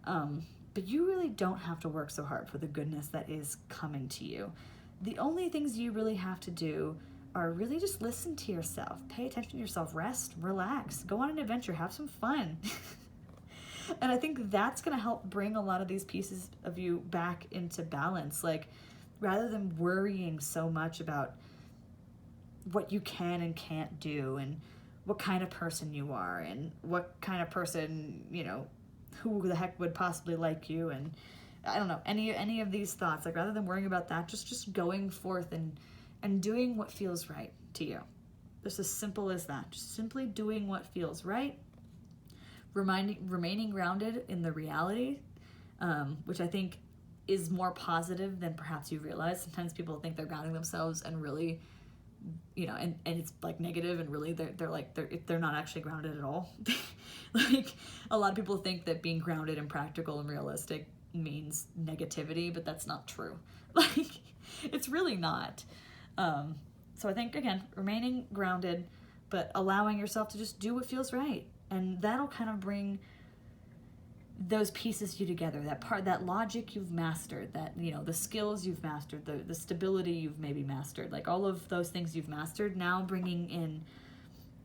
but you really don't have to work so hard for the goodness that is coming to you. The only things you really have to do are really just listen to yourself, pay attention to yourself, rest, relax, go on an adventure, have some fun. And I think that's going to help bring a lot of these pieces of you back into balance. Like, rather than worrying so much about what you can and can't do and what kind of person you are and what kind of person, you know, who the heck would possibly like you, and I don't know, any of these thoughts, like rather than worrying about that, just going forth and doing what feels right to you. Just as simple as that. Just simply doing what feels right, remaining grounded in the reality, which I think is more positive than perhaps you realize. Sometimes people think they're grounding themselves and really, you know, and it's like negative, and really they're not actually grounded at all. Like, a lot of people think that being grounded and practical and realistic means negativity, but that's not true. Like, it's really not. So I think, again, remaining grounded, but allowing yourself to just do what feels right. And that'll kind of bring those pieces to you together, that logic you've mastered, that, you know, the skills you've mastered, the stability you've maybe mastered, like all of those things you've mastered, now bringing in,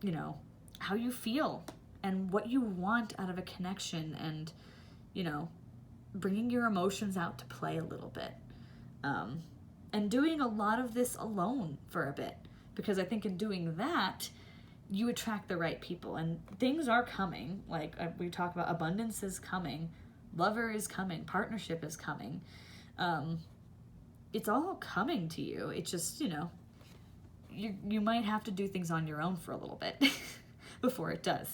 you know, how you feel and what you want out of a connection, and, you know, bringing your emotions out to play a little bit. And doing a lot of this alone for a bit, because I think in doing that, you attract the right people, and things are coming. Like we talk about, abundance is coming, lover is coming, partnership is coming. It's all coming to you. It's just, you know, you might have to do things on your own for a little bit before it does.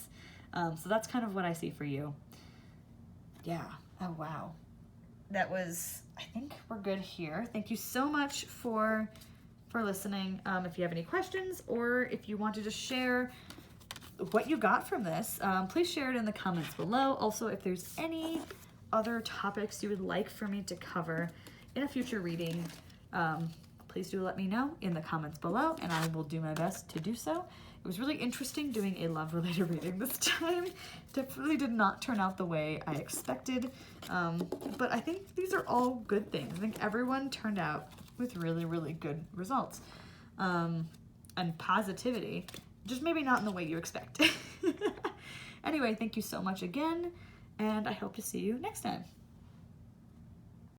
So that's kind of what I see for you. Yeah. Oh, wow. That was, I think we're good here. Thank you so much for listening. If you have any questions, or if you want to just share what you got from this, please share it in the comments below. Also, if there's any other topics you would like for me to cover in a future reading, please do let me know in the comments below, and I will do my best to do so. It was really interesting doing a love-related reading this time. Definitely did not turn out the way I expected, but I think these are all good things. I think everyone turned out with really, really good results, and positivity, just maybe not in the way you expect. Anyway, thank you so much again, and I hope to see you next time.